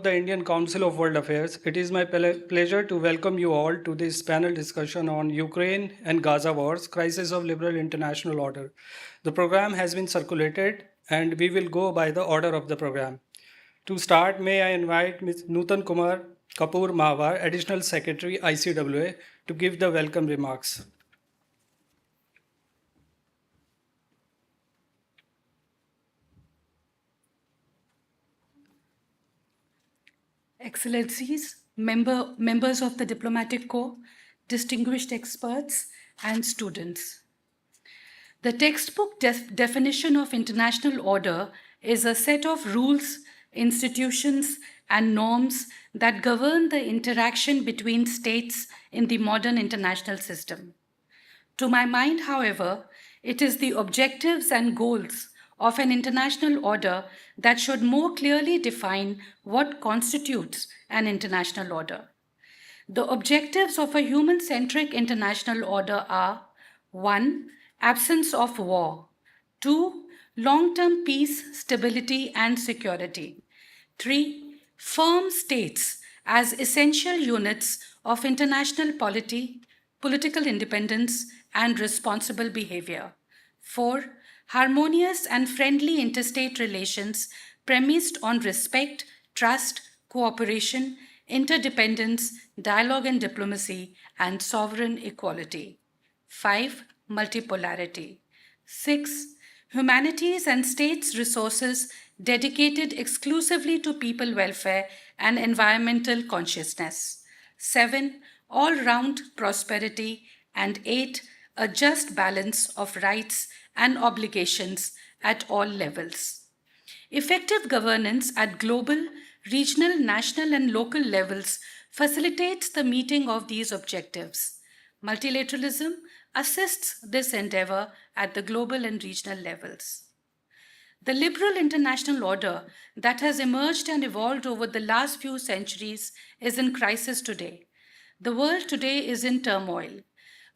the Indian Council of World Affairs. It is my pleasure to welcome you all to this panel discussion on Ukraine and Gaza wars, crisis of liberal international order. The program has been circulated and we will go by the order of the program. To start, may I invite Ms. Nutan Kumar Kapoor Mahawar, Additional Secretary, ICWA, to give the welcome remarks. Excellencies, members of the Diplomatic Corps, distinguished experts, and students. The textbook definition of international order is a set of rules, institutions, and norms that govern the interaction between states in the modern international system. To my mind, however, it is the objectives and goals of an international order that should more clearly define what constitutes an international order. The objectives of a human-centric international order are: 1. Absence of war. 2. Long-term peace, stability, and security. 3. Firm states as essential units of international polity, political independence, and responsible behavior. 4. Harmonious and friendly interstate relations premised on respect, trust, cooperation, interdependence, dialogue and diplomacy, and sovereign equality. 5. Multipolarity. 6. Humanities and states' resources dedicated exclusively to people welfare and environmental consciousness. 7. All-round prosperity. And 8. A just balance of rights and obligations at all levels. Effective governance at global, regional, national, and local levels facilitates the meeting of these objectives. Multilateralism assists this endeavor at the global and regional levels. The liberal international order that has emerged and evolved over the last few centuries is in crisis today. The world today is in turmoil.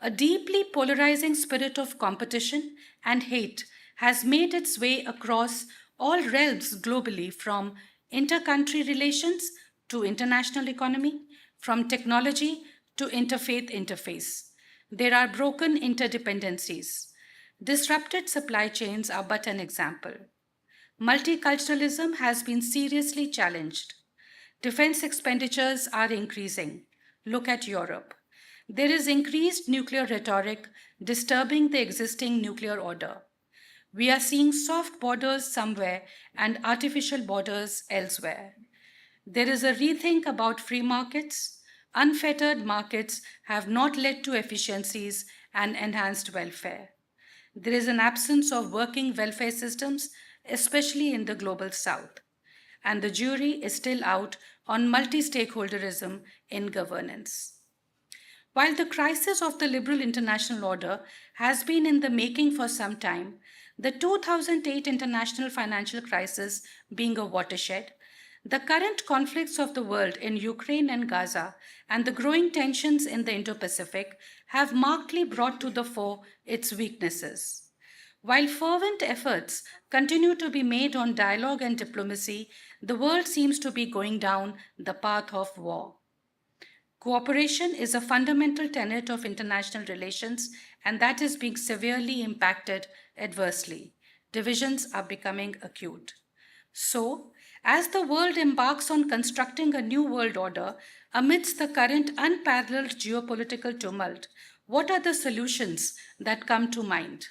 A deeply polarizing spirit of competition and hate has made its way across all realms globally, from inter-country relations to international economy, from technology to interfaith interface. There are broken interdependencies. Disrupted supply chains are but an example. Multiculturalism has been seriously challenged. Defense expenditures are increasing. Look at Europe. There is increased nuclear rhetoric disturbing the existing nuclear order. We are seeing soft borders somewhere and artificial borders elsewhere. There is a rethink about free markets. Unfettered markets have not led to efficiencies and enhanced welfare. There is an absence of working welfare systems, especially in the global south. And the jury is still out on multi-stakeholderism in governance. While the crisis of the liberal international order has been in the making for some time, the 2008 international financial crisis being a watershed, the current conflicts of the world in Ukraine and Gaza, and the growing tensions in the Indo-Pacific have markedly brought to the fore its weaknesses. While fervent efforts continue to be made on dialogue and diplomacy, the world seems to be going down the path of war. Cooperation is a fundamental tenet of international relations, and that is being severely impacted adversely. Divisions are becoming acute. So, as the world embarks on constructing a new world order amidst the current unparalleled geopolitical tumult, what are the solutions that come to mind?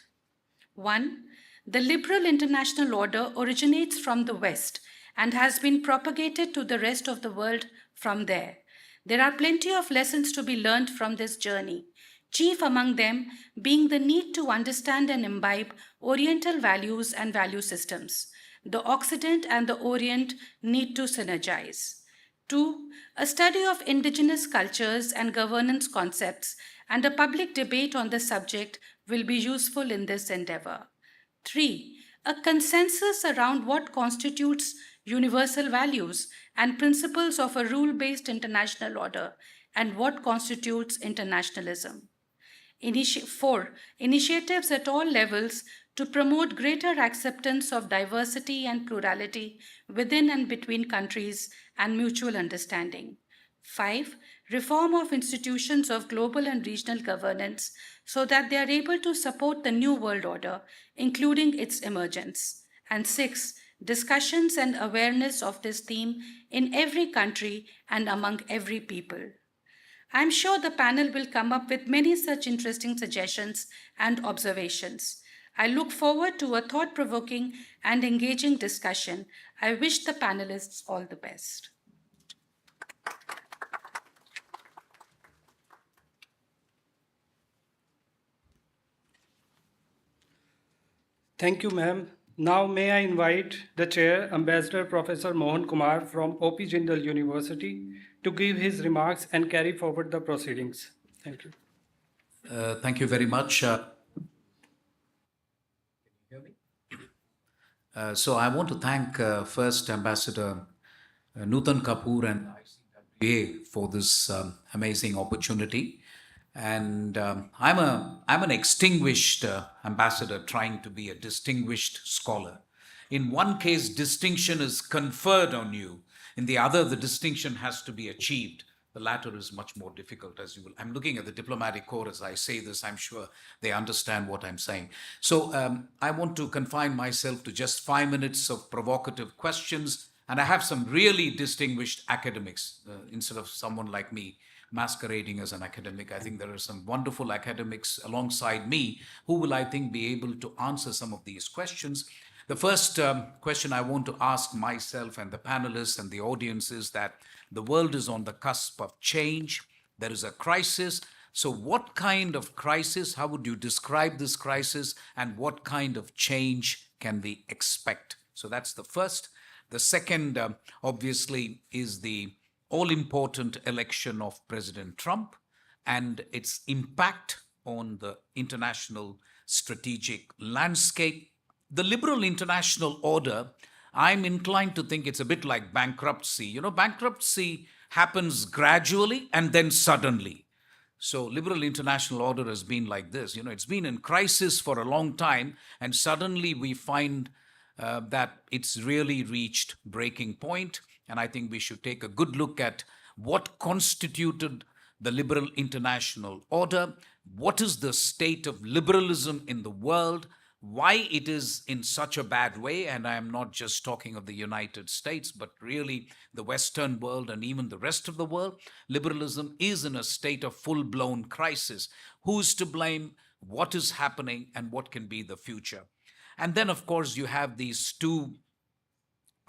1. The liberal international order originates from the West and has been propagated to the rest of the world from there. There are plenty of lessons to be learned from this journey, chief among them being the need to understand and imbibe Oriental values and value systems. The Occident and the Orient need to synergize. 2. A study of indigenous cultures and governance concepts and a public debate on the subject will be useful in this endeavor. 3. A consensus around what constitutes universal values and principles of a rule-based international order and what constitutes internationalism. 4. Initiatives at all levels to promote greater acceptance of diversity and plurality within and between countries and mutual understanding. 5. Reform of institutions of global and regional governance so that they are able to support the new world order, including its emergence. And 6. Discussions and awareness of this theme in every country and among every people. I'm sure the panel will come up with many such interesting suggestions and observations. I look forward to a thought provoking and engaging discussion. I wish the panelists all the best. Thank you, ma'am. Now, may I invite the chair, Ambassador Professor Mohan Kumar from OP Jindal University, to give his remarks and carry forward the proceedings. Thank you. Thank you very much. So I want to thank first Ambassador Nutan Kapoor and ICWA for this amazing opportunity. And I'm an extinguished ambassador trying to be a distinguished scholar. In one case, distinction is conferred on you. In the other, the distinction has to be achieved. The latter is much more difficult, as you will. I'm looking at the diplomatic corps as I say this. I'm sure they understand what I'm saying. So I want to confine myself to just 5 minutes of provocative questions. And I have some really distinguished academics instead of someone like me masquerading as an academic. I think there are some wonderful academics alongside me who will, I think, be able to answer some of these questions. The first question I want to ask myself and the panelists and the audience is that the world is on the cusp of change. There is a crisis. So what kind of crisis? How would you describe this crisis? And what kind of change can we expect? So that's the first. The second, obviously, is the all-important election of President Trump and its impact on the international strategic landscape. The liberal international order, I'm inclined to think it's a bit like bankruptcy. You know, bankruptcy happens gradually and then suddenly. So liberal international order has been like this. You know, it's been in crisis for a long time, and suddenly we find that it's really reached breaking point. And I think we should take a good look at what constituted the liberal international order, what is the state of liberalism in the world, why it is in such a bad way. And I am not just talking of the United States, but really the Western world and even the rest of the world. Liberalism is in a state of full-blown crisis. Who's to blame? What is happening? And what can be the future? And then, of course, you have these two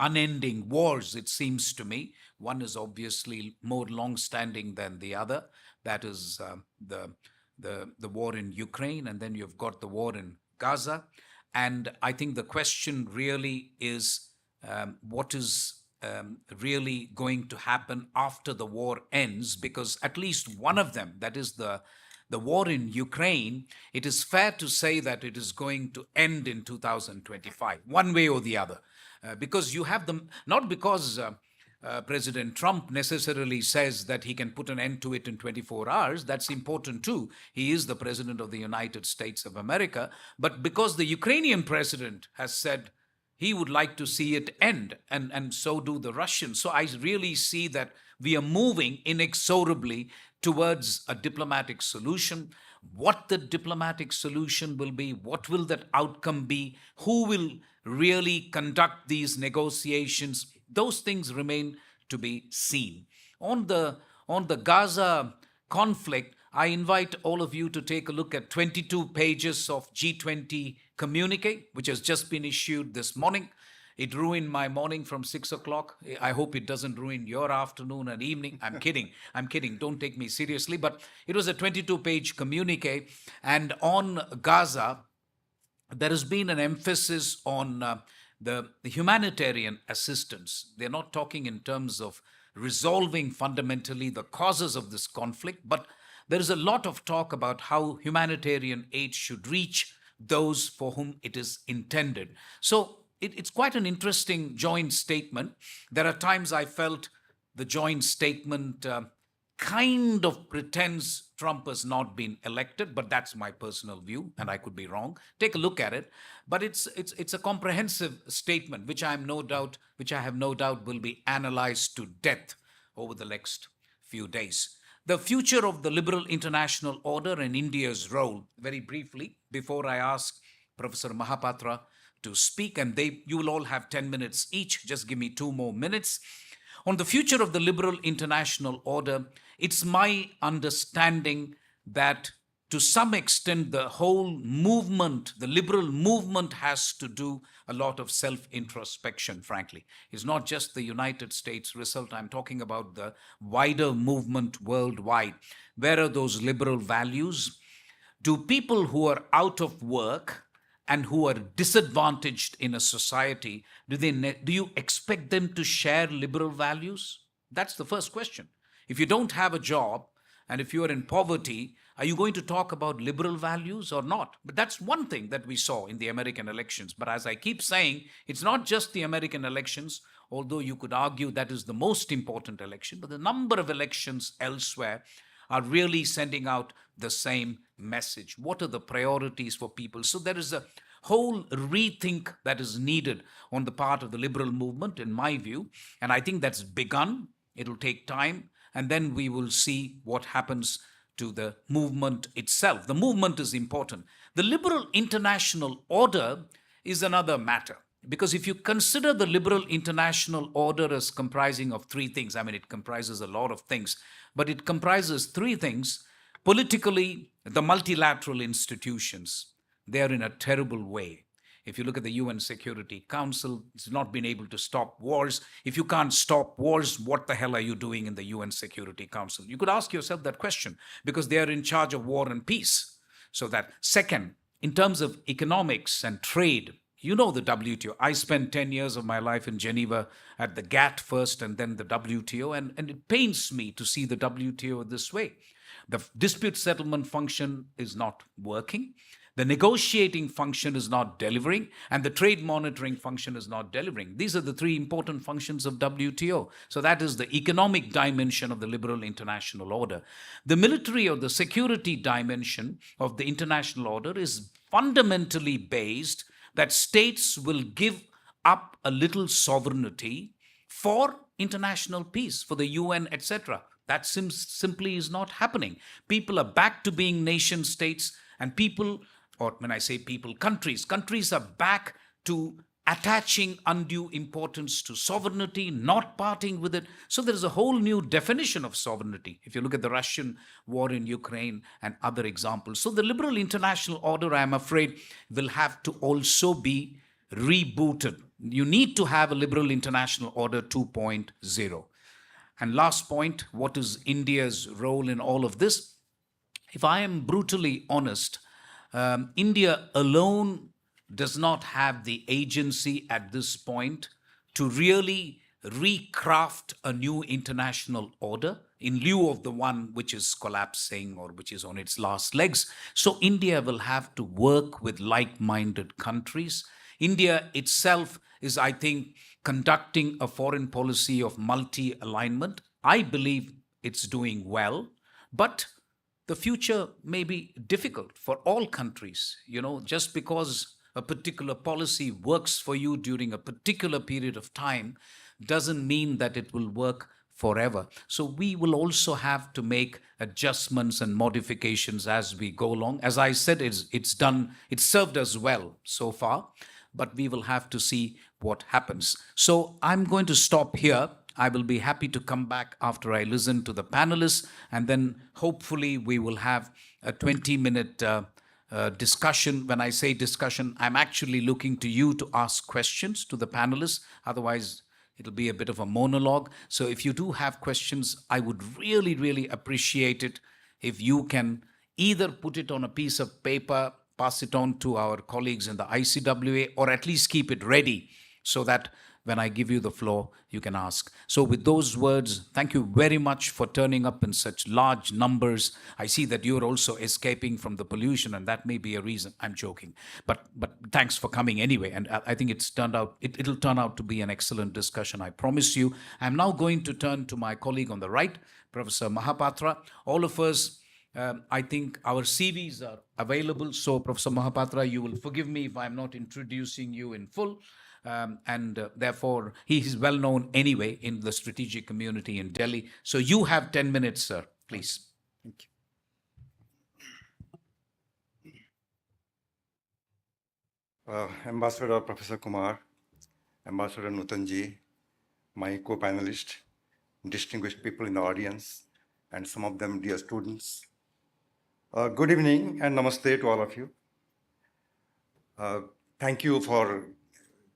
unending wars, it seems to me. One is obviously more long-standing than the other. That is the war in Ukraine, and then you've got the war in Gaza. And I think the question really is what is really going to happen after the war ends, because at least one of them, that is the war in Ukraine, it is fair to say that it is going to end in 2025, one way or the other. Because you have them, not because President Trump necessarily says that he can put an end to it in 24 hours. That's important too. He is the president of the United States of America. But because the Ukrainian president has said he would like to see it end, and so do the Russians. So I really see that we are moving inexorably towards a diplomatic solution. What the diplomatic solution will be, what will that outcome be, who will really conduct these negotiations, those things remain to be seen. On the Gaza conflict, I invite all of you to take a look at 22 pages of G20 communique, which has just been issued this morning. It ruined my morning from 6 o'clock. I hope it doesn't ruin your afternoon and evening. I'm kidding. I'm kidding. Don't take me seriously. But it was a 22-page communique. And on Gaza, there has been an emphasis on the humanitarian assistance. They're not talking in terms of resolving fundamentally the causes of this conflict, but there is a lot of talk about how humanitarian aid should reach those for whom it is intended. So it's quite an interesting joint statement. There are times I felt the joint statement kind of pretends Trump has not been elected, but that's my personal view, and I could be wrong. Take a look at it. But it's a comprehensive statement, which I have no doubt will be analyzed to death over the next few days. The future of the liberal international order and India's role, very briefly, before I ask Professor Mahapatra to speak, and you will all have 10 minutes each. Just give me 2 more minutes. On the future of the liberal international order, it's my understanding that to some extent the whole movement, the liberal movement, has to do a lot of self-introspection, frankly. It's not just the United States result. I'm talking about the wider movement worldwide. Where are those liberal values? Do people who are out of work and who are disadvantaged in a society, do you expect them to share liberal values? That's the first question. If you don't have a job and if you are in poverty, are you going to talk about liberal values or not? But that's one thing that we saw in the American elections. But as I keep saying, it's not just the American elections, although you could argue that is the most important election, but the number of elections elsewhere are really sending out the same message. What are the priorities for people? So there is a whole rethink that is needed on the part of the liberal movement, in my view. And I think that's begun. It'll take time. And then we will see what happens to the movement itself. The movement is important. The liberal international order is another matter. Because if you consider the liberal international order as comprising of three things, I mean, it comprises a lot of things, but it comprises three things. Politically, the multilateral institutions, they are in a terrible way. If you look at the UN Security Council, it's not been able to stop wars. If you can't stop wars, what the hell are you doing in the UN Security Council? You could ask yourself that question, because they are in charge of war and peace. So that, second, in terms of economics and trade, you know the WTO. I spent 10 years of my life in Geneva at the GATT first and then the WTO, and it pains me to see the WTO this way. The dispute settlement function is not working. The negotiating function is not delivering, and the trade monitoring function is not delivering. These are the three important functions of WTO. So that is the economic dimension of the liberal international order. The military or the security dimension of the international order is fundamentally based that states will give up a little sovereignty for international peace, for the UN, etc. That simply is not happening. People are back to being nation states, and people, or when I say people, countries are back to attaching undue importance to sovereignty, not parting with it. So there is a whole new definition of sovereignty, if you look at the Russian war in Ukraine and other examples. So the liberal international order, I'm afraid, will have to also be rebooted. You need to have a liberal international order 2.0. And last point, what is India's role in all of this? If I am brutally honest, India alone does not have the agency at this point to really recraft a new international order in lieu of the one which is collapsing or which is on its last legs. So India will have to work with like-minded countries. India itself is, I think, conducting a foreign policy of multi-alignment. I believe it's doing well, but the future may be difficult for all countries. Just because a particular policy works for you during a particular period of time doesn't mean that it will work forever. So we will also have to make adjustments and modifications as we go along. As I said, it's served us well so far, but we will have to see what happens. So I'm going to stop here. I will be happy to come back after I listen to the panelists, and then hopefully we will have a 20-minute discussion. When I say discussion, I'm actually looking to you to ask questions to the panelists. Otherwise, it'll be a bit of a monologue. So if you do have questions, I would really, really appreciate it if you can either put it on a piece of paper, pass it on to our colleagues in the ICWA, or at least keep it ready so that when I give you the floor, you can ask. So, with those words, thank you very much for turning up in such large numbers. I see that you're also escaping from the pollution, and that may be a reason. I'm joking, but thanks for coming anyway. And I think it'll turn out to be an excellent discussion. I promise you. I'm now going to turn to my colleague on the right, Professor Mahapatra. All of us. I think our CVs are available. So, Professor Mahapatra, you will forgive me if I'm not introducing you in full. Therefore, he is well known anyway in the strategic community in Delhi. So, you have 10 minutes, sir, please. Thank you. Ambassador Professor Kumar, Ambassador Nutanji, my co-panelists, distinguished people in the audience, and some of them dear students. Good evening and namaste to all of you. Thank you for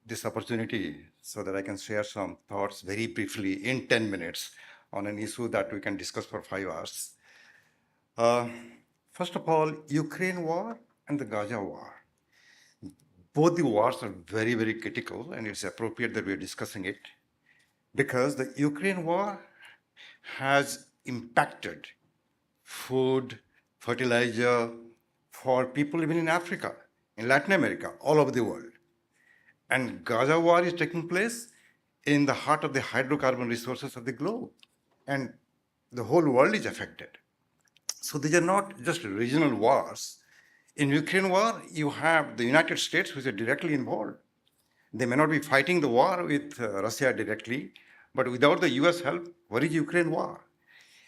this opportunity so that I can share some thoughts very briefly in 10 minutes on an issue that we can discuss for 5 hours. First of all, Ukraine war and the Gaza war. Both the wars are very, very critical, and it's appropriate that we're discussing it because the Ukraine war has impacted food, fertilizer for people even in Africa, in Latin America, all over the world. And Gaza war is taking place in the heart of the hydrocarbon resources of the globe. And the whole world is affected. So these are not just regional wars. In Ukraine war, you have the United States, which are directly involved. They may not be fighting the war with Russia directly, but without the US help, what is Ukraine war?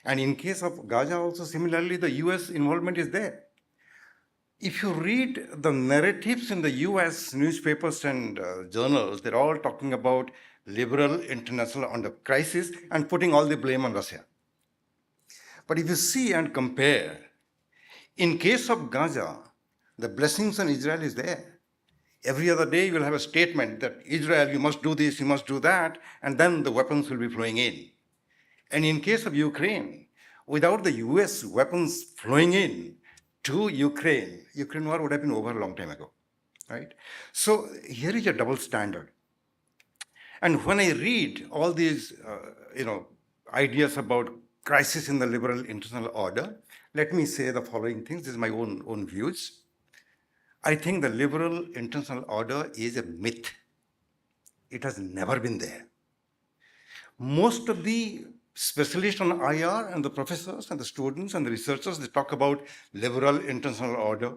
And in case of Gaza also, similarly, the US involvement is there. If you read the narratives in the US newspapers and journals, they're all talking about liberal international under crisis and putting all the blame on Russia. But if you see and compare, in case of Gaza, the blessings on Israel is there. Every other day, you will have a statement that Israel, you must do this, you must do that, and then the weapons will be flowing in. And in case of Ukraine, without the US weapons flowing in to Ukraine, Ukraine war would have been over a long time ago, right? So here is a double standard. And when I read all these, ideas about crisis in the liberal international order, let me say the following things. This is my own views. I think the liberal international order is a myth. It has never been there. Most of the specialists on IR and the professors and the students and the researchers, they talk about liberal international order,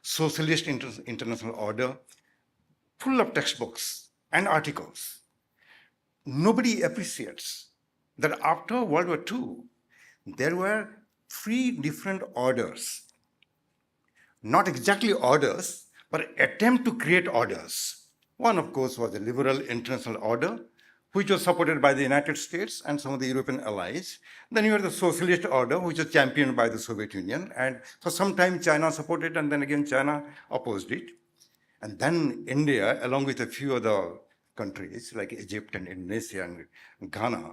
socialist international order, full of textbooks and articles. Nobody appreciates that after World War II, there were 3 different orders. Not exactly orders, but attempt to create orders. One, of course, was the liberal international order, which was supported by the United States and some of the European allies. Then you had the socialist order, which was championed by the Soviet Union. And for some time, China supported, and then again, China opposed it. And then India, along with a few other countries like Egypt and Indonesia and Ghana,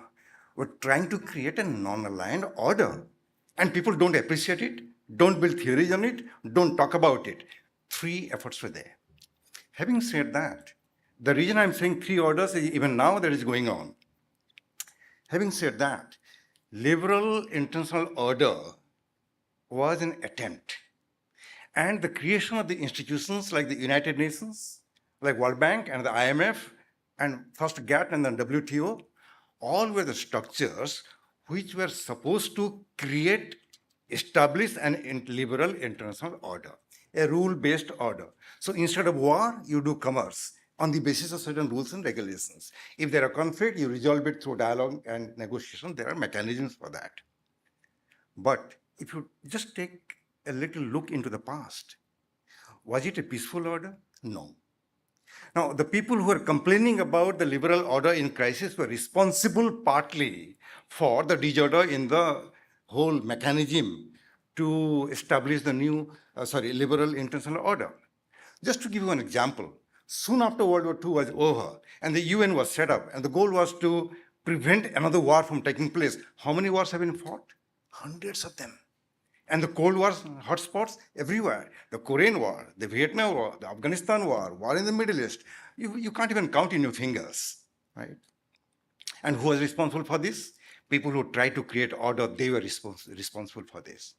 were trying to create a non-aligned order. And people don't appreciate it, don't build theories on it, don't talk about it. 3 efforts were there. Having said that, the reason I'm saying 3 orders is even now that is going on. Having said that, liberal international order was an attempt. And the creation of the institutions like the United Nations, like World Bank and the IMF, and first GATT and then WTO, all were the structures which were supposed to establish an liberal international order, a rule-based order. So instead of war, you do commerce on the basis of certain rules and regulations. If there are conflict, you resolve it through dialogue and negotiation. There are mechanisms for that. But if you just take a little look into the past, was it a peaceful order? No. Now, the people who are complaining about the liberal order in crisis were responsible partly for the disorder in the whole mechanism to establish the new, liberal international order. Just to give you an example, soon after World War II was over and the UN was set up and the goal was to prevent another war from taking place, how many wars have been fought? Hundreds of them. And the Cold War hotspots everywhere. The Korean War, the Vietnam War, the Afghanistan War, war in the Middle East. You can't even count in your fingers. right? And who was responsible for this? People who tried to create order, they were responsible for this.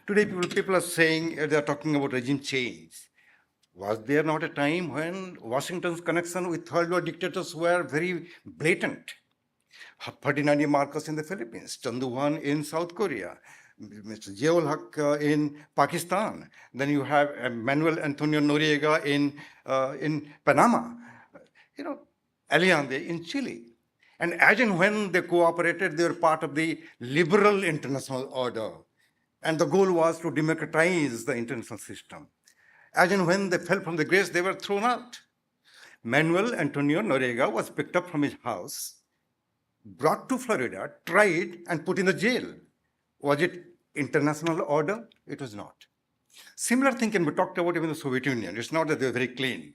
Today, people are saying, they are talking about regime change. Was there not a time when Washington's connection with third world dictators were very blatant? Ferdinand Marcos in the Philippines, Chandu Wan in South Korea, Mr. Ziaul Haq in Pakistan. Then you have Manuel Antonio Noriega in Panama. You know, Allende in Chile. And as and when they cooperated, they were part of the liberal international order. And the goal was to democratize the international system. As and when they fell from the grace, they were thrown out. Manuel Antonio Noriega was picked up from his house, brought to Florida, tried, and put in the jail. Was it international order? It was not. Similar thing can be talked about even the Soviet Union. It's not that they're very clean.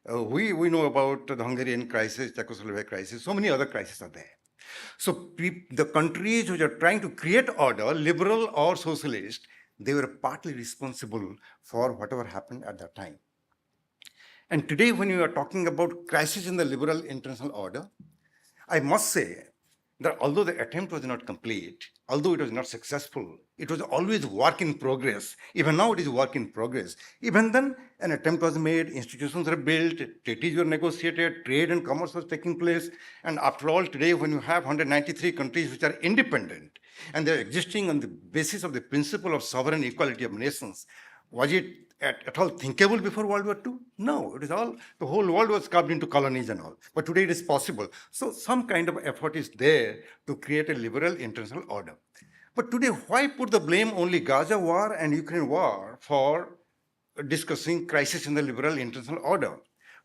We know about the Hungarian crisis, Czechoslovak crisis, so many other crises are there. So the countries which are trying to create order, liberal or socialist, they were partly responsible for whatever happened at that time. And today, when you are talking about crisis in the liberal international order, I must say that although the attempt was not complete, although it was not successful, it was always work in progress. Even now it is work in progress. Even then, an attempt was made, institutions were built, treaties were negotiated, trade and commerce was taking place. And after all, today when you have 193 countries which are independent, and they're existing on the basis of the principle of sovereign equality of nations, was it at all thinkable before World War II? No, it is all, the whole world was carved into colonies and all. But today it is possible. So some kind of effort is there to create a liberal international order. But today, why put the blame only Gaza war and Ukraine war for discussing crisis in the liberal international order?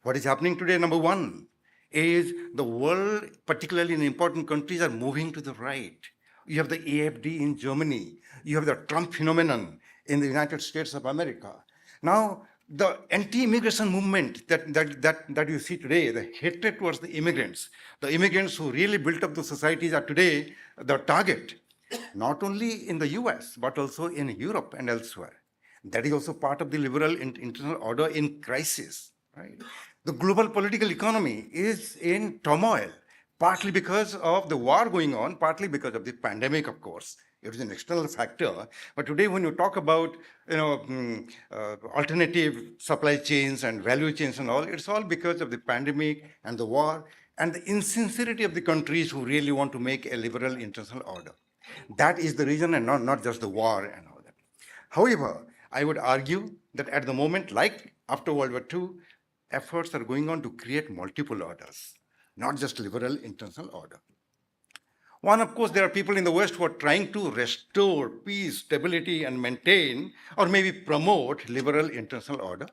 What is happening today, number one, is the world, particularly in important countries, are moving to the right. You have the AfD in Germany. You have the Trump phenomenon in the United States of America. Now, the anti-immigration movement that you see today, the hatred towards the immigrants who really built up the societies are today the target, not only in the US, but also in Europe and elsewhere. That is also part of the liberal international order in crisis, right? The global political economy is in turmoil, partly because of the war going on, partly because of the pandemic, of course. It is an external factor. But today, when you talk about alternative supply chains and value chains and all, it's all because of the pandemic and the war and the insincerity of the countries who really want to make a liberal international order. That is the reason, and not just the war and all that. However, I would argue that at the moment, like after World War II, efforts are going on to create multiple orders, not just liberal international order. One, of course, there are people in the West who are trying to restore peace, stability, and maintain, or maybe promote liberal international order.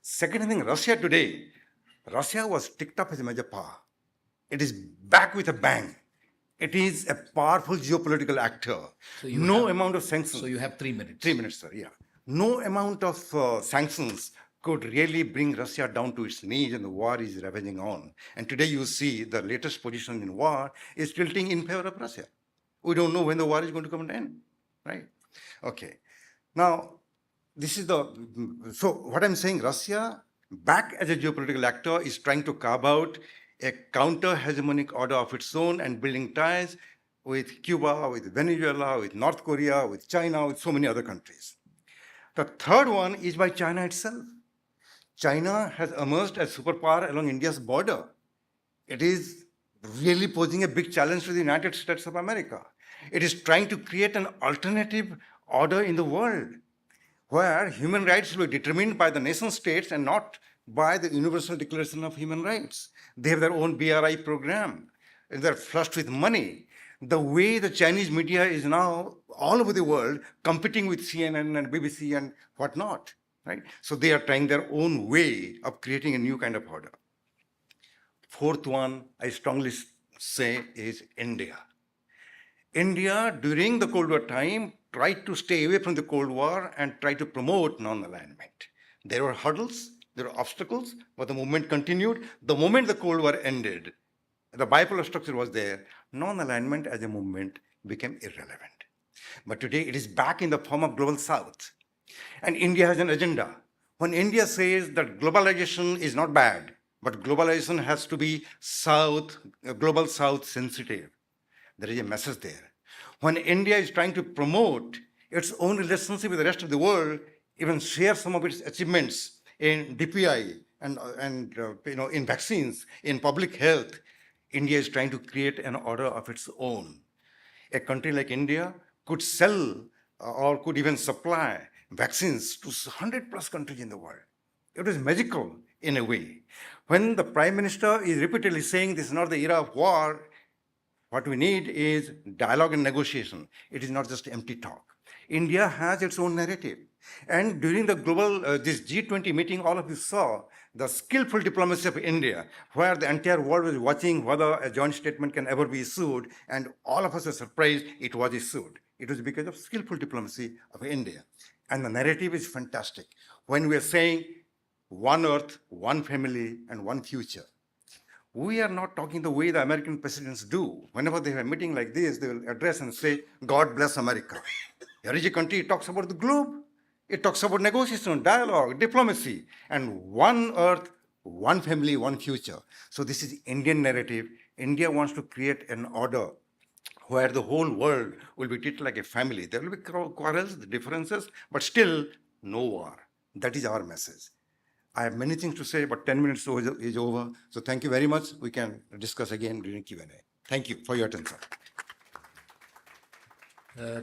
Second thing, Russia today, Russia was ticked up as a major power. It is back with a bang. It is a powerful geopolitical actor. So amount of sanctions. So you have 3 minutes. 3 minutes, sir, yeah. No amount of sanctions could really bring Russia down to its knees, and the war is ravaging on. And today you see the latest position in war is tilting in favor of Russia. We don't know when the war is going to come to an end, right? Okay. Now, so what I'm saying, Russia, back as a geopolitical actor, is trying to carve out a counter-hegemonic order of its own and building ties with Cuba, with Venezuela, with North Korea, with China, with so many other countries. The third one is by China itself. China has emerged as superpower along India's border. It is really posing a big challenge to the United States of America. It is trying to create an alternative order in the world where human rights will be determined by the nation states and not by the Universal Declaration of Human Rights. They have their own BRI program. They're flushed with money. The way the Chinese media is now all over the world competing with CNN and BBC and whatnot, right? So they are trying their own way of creating a new kind of order. Fourth one, I strongly say, is India. India, during the Cold War time, tried to stay away from the Cold War and try to promote non-alignment. There were hurdles, there were obstacles, but the movement continued. The moment the Cold War ended, the bipolar structure was there, non-alignment as a movement became irrelevant. But today it is back in the form of Global South. And India has an agenda. When India says that globalization is not bad, But globalization has to be global South sensitive. There is a message there. When India is trying to promote its own relationship with the rest of the world, even share some of its achievements in DPI and in vaccines, in public health, India is trying to create an order of its own. A country like India could sell or could even supply vaccines to 100 plus countries in the world. It was magical in a way. When the Prime Minister is repeatedly saying this is not the era of war, what we need is dialogue and negotiation. It is not just empty talk. India has its own narrative. And during the this G20 meeting, all of you saw the skillful diplomacy of India, where the entire world was watching whether a joint statement can ever be issued, and all of us were surprised it was issued. It was because of skillful diplomacy of India. And the narrative is fantastic. When we are saying one earth, one family, and one future, we are not talking the way the American presidents do. Whenever they have a meeting like this, they will address and say, God bless America. Here is a country, it talks about the globe. It talks about negotiation, dialogue, diplomacy, and one earth, one family, one future. So this is Indian narrative. India wants to create an order where the whole world will be treated like a family. There will be quarrels, differences, but still no war. That is our message. I have many things to say, but 10 minutes is over. So thank you very much. We can discuss again during Q&A. Thank you for your attention.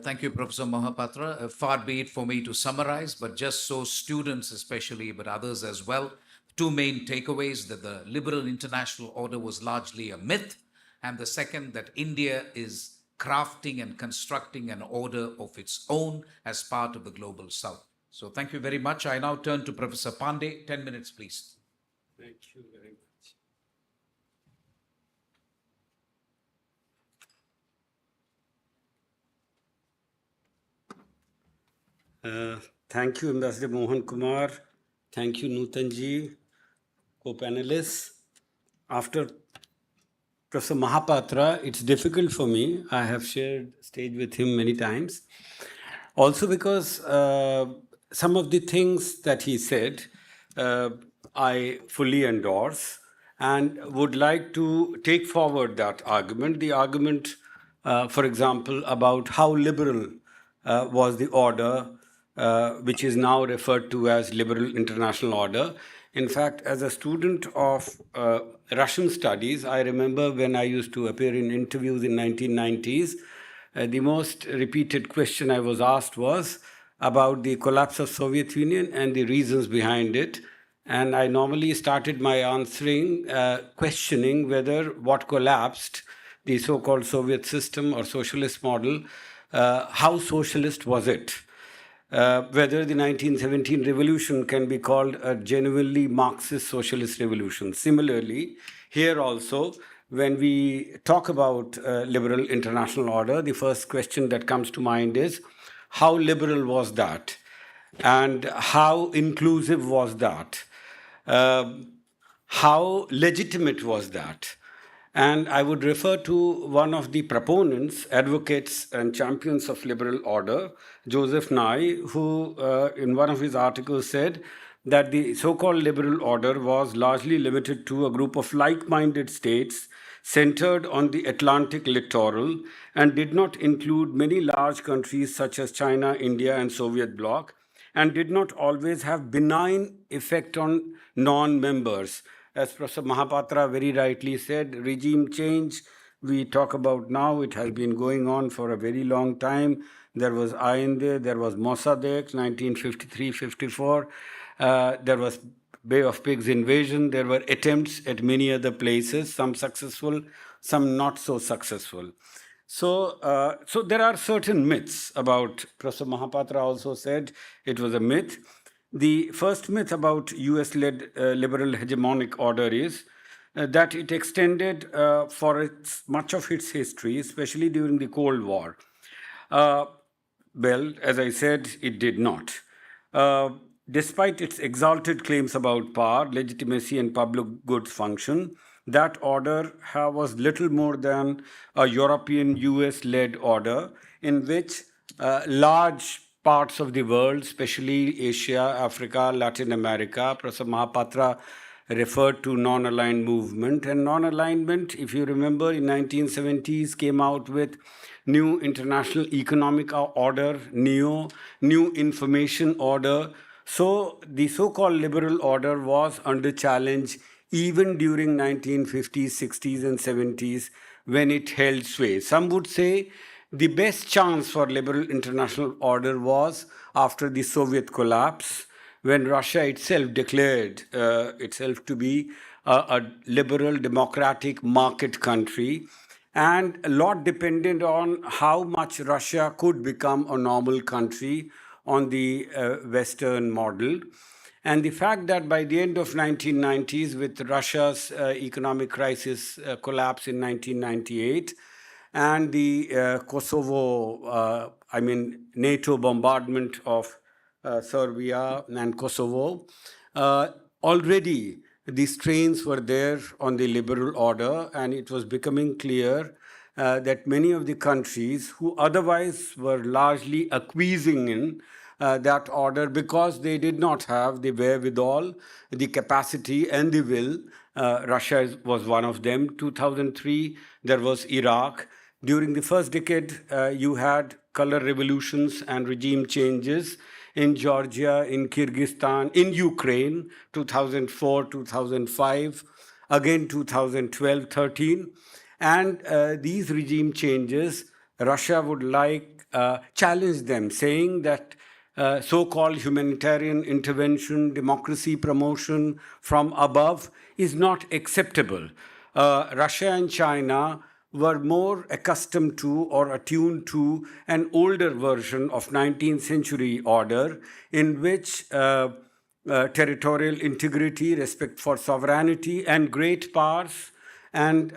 Thank you, Professor Mohapatra. Far be it for me to summarize, but just so students especially, but others as well, two main takeaways: that the liberal international order was largely a myth, and the second, that India is crafting and constructing an order of its own as part of the global South. So thank you very much. I now turn to Professor Pandey. 10 minutes, please. Thank you very much. Thank you, Ambassador Mohan Kumar. Thank you, Nutanji, co-panelists. After Professor Mahapatra, it's difficult for me. I have shared stage with him many times. Also because some of the things that he said, I fully endorse and would like to take forward that argument. The argument, for example, about how liberal was the order, which is now referred to as liberal international order. In fact, as a student of Russian studies, I remember when I used to appear in interviews in 1990s, the most repeated question I was asked was about the collapse of Soviet Union and the reasons behind it. And I normally started my answering questioning whether what collapsed, the so-called Soviet system or socialist model, how socialist was it? Whether the 1917 revolution can be called a genuinely Marxist socialist revolution. Similarly, here also, when we talk about liberal international order, the first question that comes to mind is, how liberal was that? And how inclusive was that? How legitimate was that? And I would refer to one of the proponents, advocates, and champions of liberal order, Joseph Nye, who in one of his articles said that the so-called liberal order was largely limited to a group of like-minded states centered on the Atlantic littoral and did not include many large countries such as China, India, and Soviet bloc, and did not always have benign effect on non-members. As Professor Mahapatra very rightly said, regime change we talk about now, it has been going on for a very long time. There was Ainde, there was Mossadegh, 1953-54. There was Bay of Pigs invasion. There were attempts at many other places, some successful, some not so successful. So there are certain myths about, Professor Mahapatra also said it was a myth. The first myth about US-led liberal hegemonic order is that it extended for much of its history, especially during the Cold War. Well, as I said, it did not. Despite its exalted claims about power, legitimacy, and public goods function, that order was little more than a European US-led order in which large parts of the world, especially Asia, Africa, Latin America, Professor Mahapatra referred to non-aligned movement. And non-alignment, if you remember, in 1970s came out with new international economic order, new information order. So the so-called liberal order was under challenge even during 1950s, 60s, and 70s when it held sway. Some would say the best chance for liberal international order was after the Soviet collapse, when Russia itself declared itself to be a liberal, democratic market country. And a lot depended on how much Russia could become a normal country on the Western model. And the fact that by the end of 1990s, with Russia's economic crisis collapse in 1998, and the NATO bombardment of Serbia and Kosovo, already the strains were there on the liberal order, and it was becoming clear that many of the countries who otherwise were largely acquiescing in that order because they did not have the wherewithal, the capacity, and the will. Russia was one of them. 2003, there was Iraq. During the first decade, you had color revolutions and regime changes in Georgia, in Kyrgyzstan, in Ukraine, 2004, 2005, again 2012, 13. And these regime changes, Russia would challenge them, saying that so-called humanitarian intervention, democracy promotion from above is not acceptable. Russia and China were more accustomed to or attuned to an older version of 19th century order in which territorial integrity, respect for sovereignty, and great powers and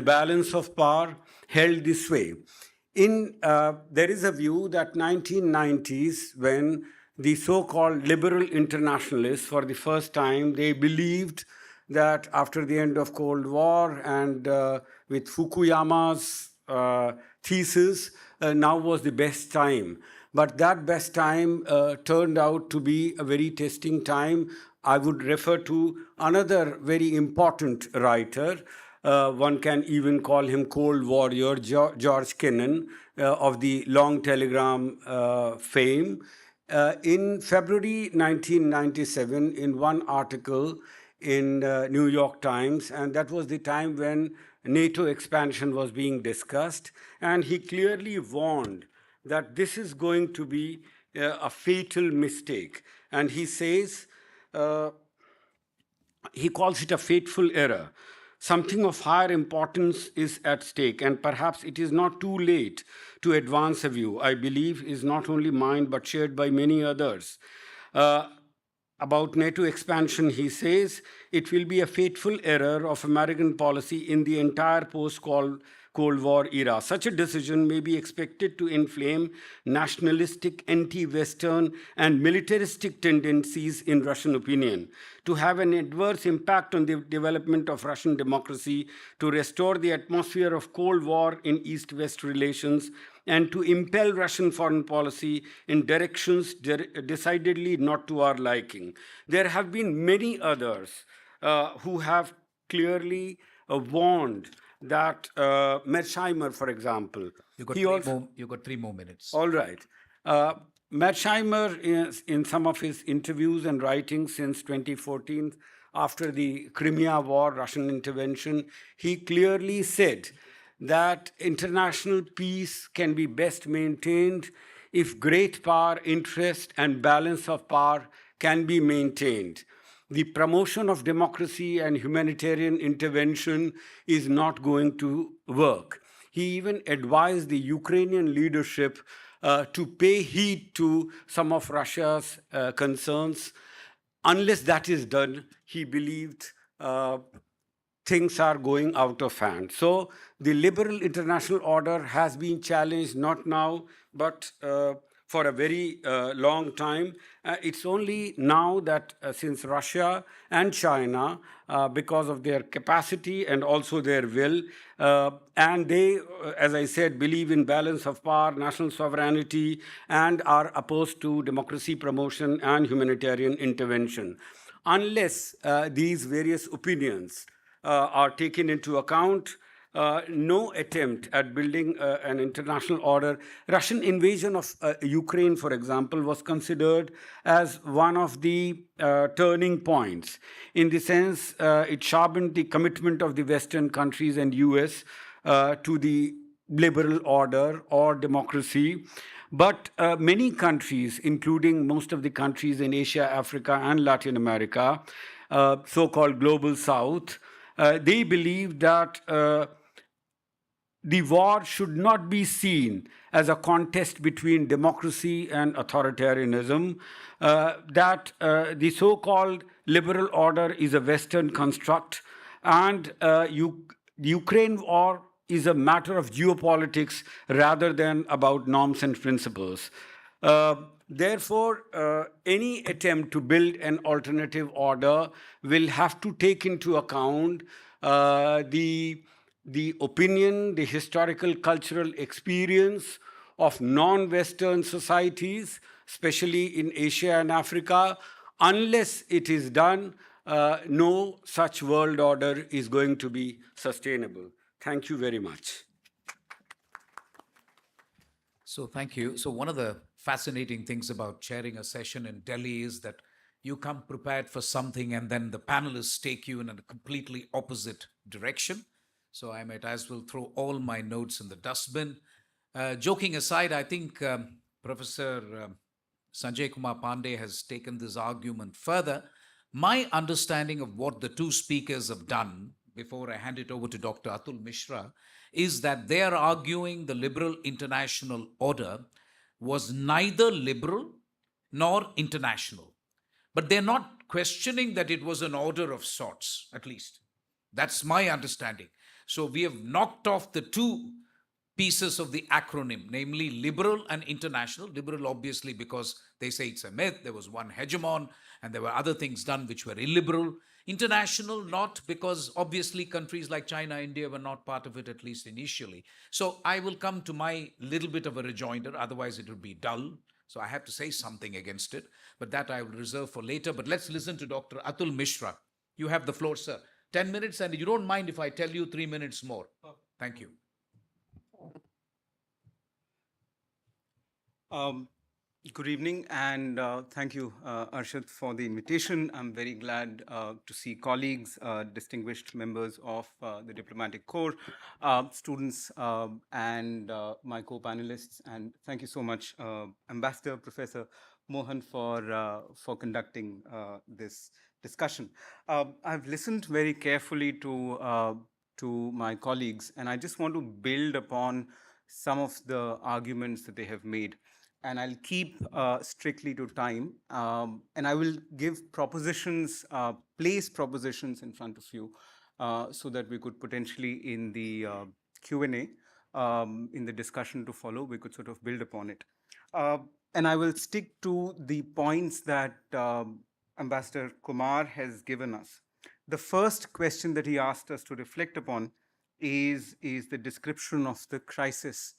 balance of power held this way. There is a view that 1990s, when the so-called liberal internationalists, for the first time, they believed that after the end of Cold War and with Fukuyama's thesis, now was the best time. But that best time turned out to be a very testing time. I would refer to another very important writer. One can even call him Cold Warrior, George Kennan, of the Long Telegram fame. In February 1997, in one article in New York Times, and that was the time when NATO expansion was being discussed, and he clearly warned that this is going to be a fatal mistake. And he says, he calls it a fateful error. Something of higher importance is at stake, and perhaps it is not too late to advance a view, I believe, is not only mine but shared by many others. About NATO expansion, he says, it will be a fateful error of American policy in the entire post-Cold War era. Such a decision may be expected to inflame nationalistic, anti-Western, and militaristic tendencies in Russian opinion, to have an adverse impact on the development of Russian democracy, to restore the atmosphere of Cold War in East-West relations, and to impel Russian foreign policy in directions decidedly not to our liking. There have been many others who have clearly warned that Mearsheimer, for example. You got 3 more minutes. All right. Mearsheimer, in some of his interviews and writings since 2014, after the Crimea War, Russian intervention, he clearly said that international peace can be best maintained if great power, interest, and balance of power can be maintained. The promotion of democracy and humanitarian intervention is not going to work. He even advised the Ukrainian leadership to pay heed to some of Russia's concerns. Unless that is done, he believed things are going out of hand. So the liberal international order has been challenged, not now, but for a very long time. It's only now that since Russia and China, because of their capacity and also their will, and they, as I said, believe in balance of power, national sovereignty, and are opposed to democracy promotion and humanitarian intervention. unless these various opinions are taken into account, no attempt at building an international order. Russian invasion of Ukraine, for example, was considered as one of the turning points. In the sense, it sharpened the commitment of the Western countries and US to the liberal order or democracy. But many countries, including most of the countries in Asia, Africa, and Latin America, so-called Global South, they believe that the war should not be seen as a contest between democracy and authoritarianism, that the so-called liberal order is a Western construct, and the Ukraine war is a matter of geopolitics rather than about norms and principles. Therefore, any attempt to build an alternative order will have to take into account the opinion, the historical cultural experience of non-Western societies, especially in Asia and Africa. Unless it is done, no such world order is going to be sustainable. Thank you very much. So thank you. So one of the fascinating things about chairing a session in Delhi is that you come prepared for something and then the panelists take you in a completely opposite direction. So I might as well throw all my notes in the dustbin. Joking aside, I think Professor Sanjay Kumar Pandey has taken this argument further. My understanding of what the two speakers have done, before I hand it over to Dr. Atul Mishra, is that they are arguing the liberal international order was neither liberal nor international. But they're not questioning that it was an order of sorts, at least. That's my understanding. So we have knocked off the two pieces of the acronym, namely liberal and international. Liberal, obviously, because they say it's a myth, there was one hegemon, and there were other things done which were illiberal. International, not, because obviously countries like China, India were not part of it, at least initially. So I will come to my little bit of a rejoinder, otherwise it would be dull. So I have to say something against it, but that I will reserve for later. But let's listen to Dr. Atul Mishra. You have the floor, sir. 10 minutes, and you don't mind if I tell you 3 minutes more. Thank you. Good evening, and thank you, Arshad, for the invitation. I'm very glad to see colleagues, distinguished members of the Diplomatic Corps, students, and my co-panelists. And thank you so much, Ambassador Professor Mohan, for conducting this discussion. I've listened very carefully to my colleagues, and I just want to build upon some of the arguments that they have made. And I'll keep strictly to time. And I will give propositions, place propositions in front of you so that we could potentially in the Q&A, in the discussion to follow, we could sort of build upon it. And I will stick to the points that Ambassador Kumar has given us. The first question that he asked us to reflect upon is the description of the crisis.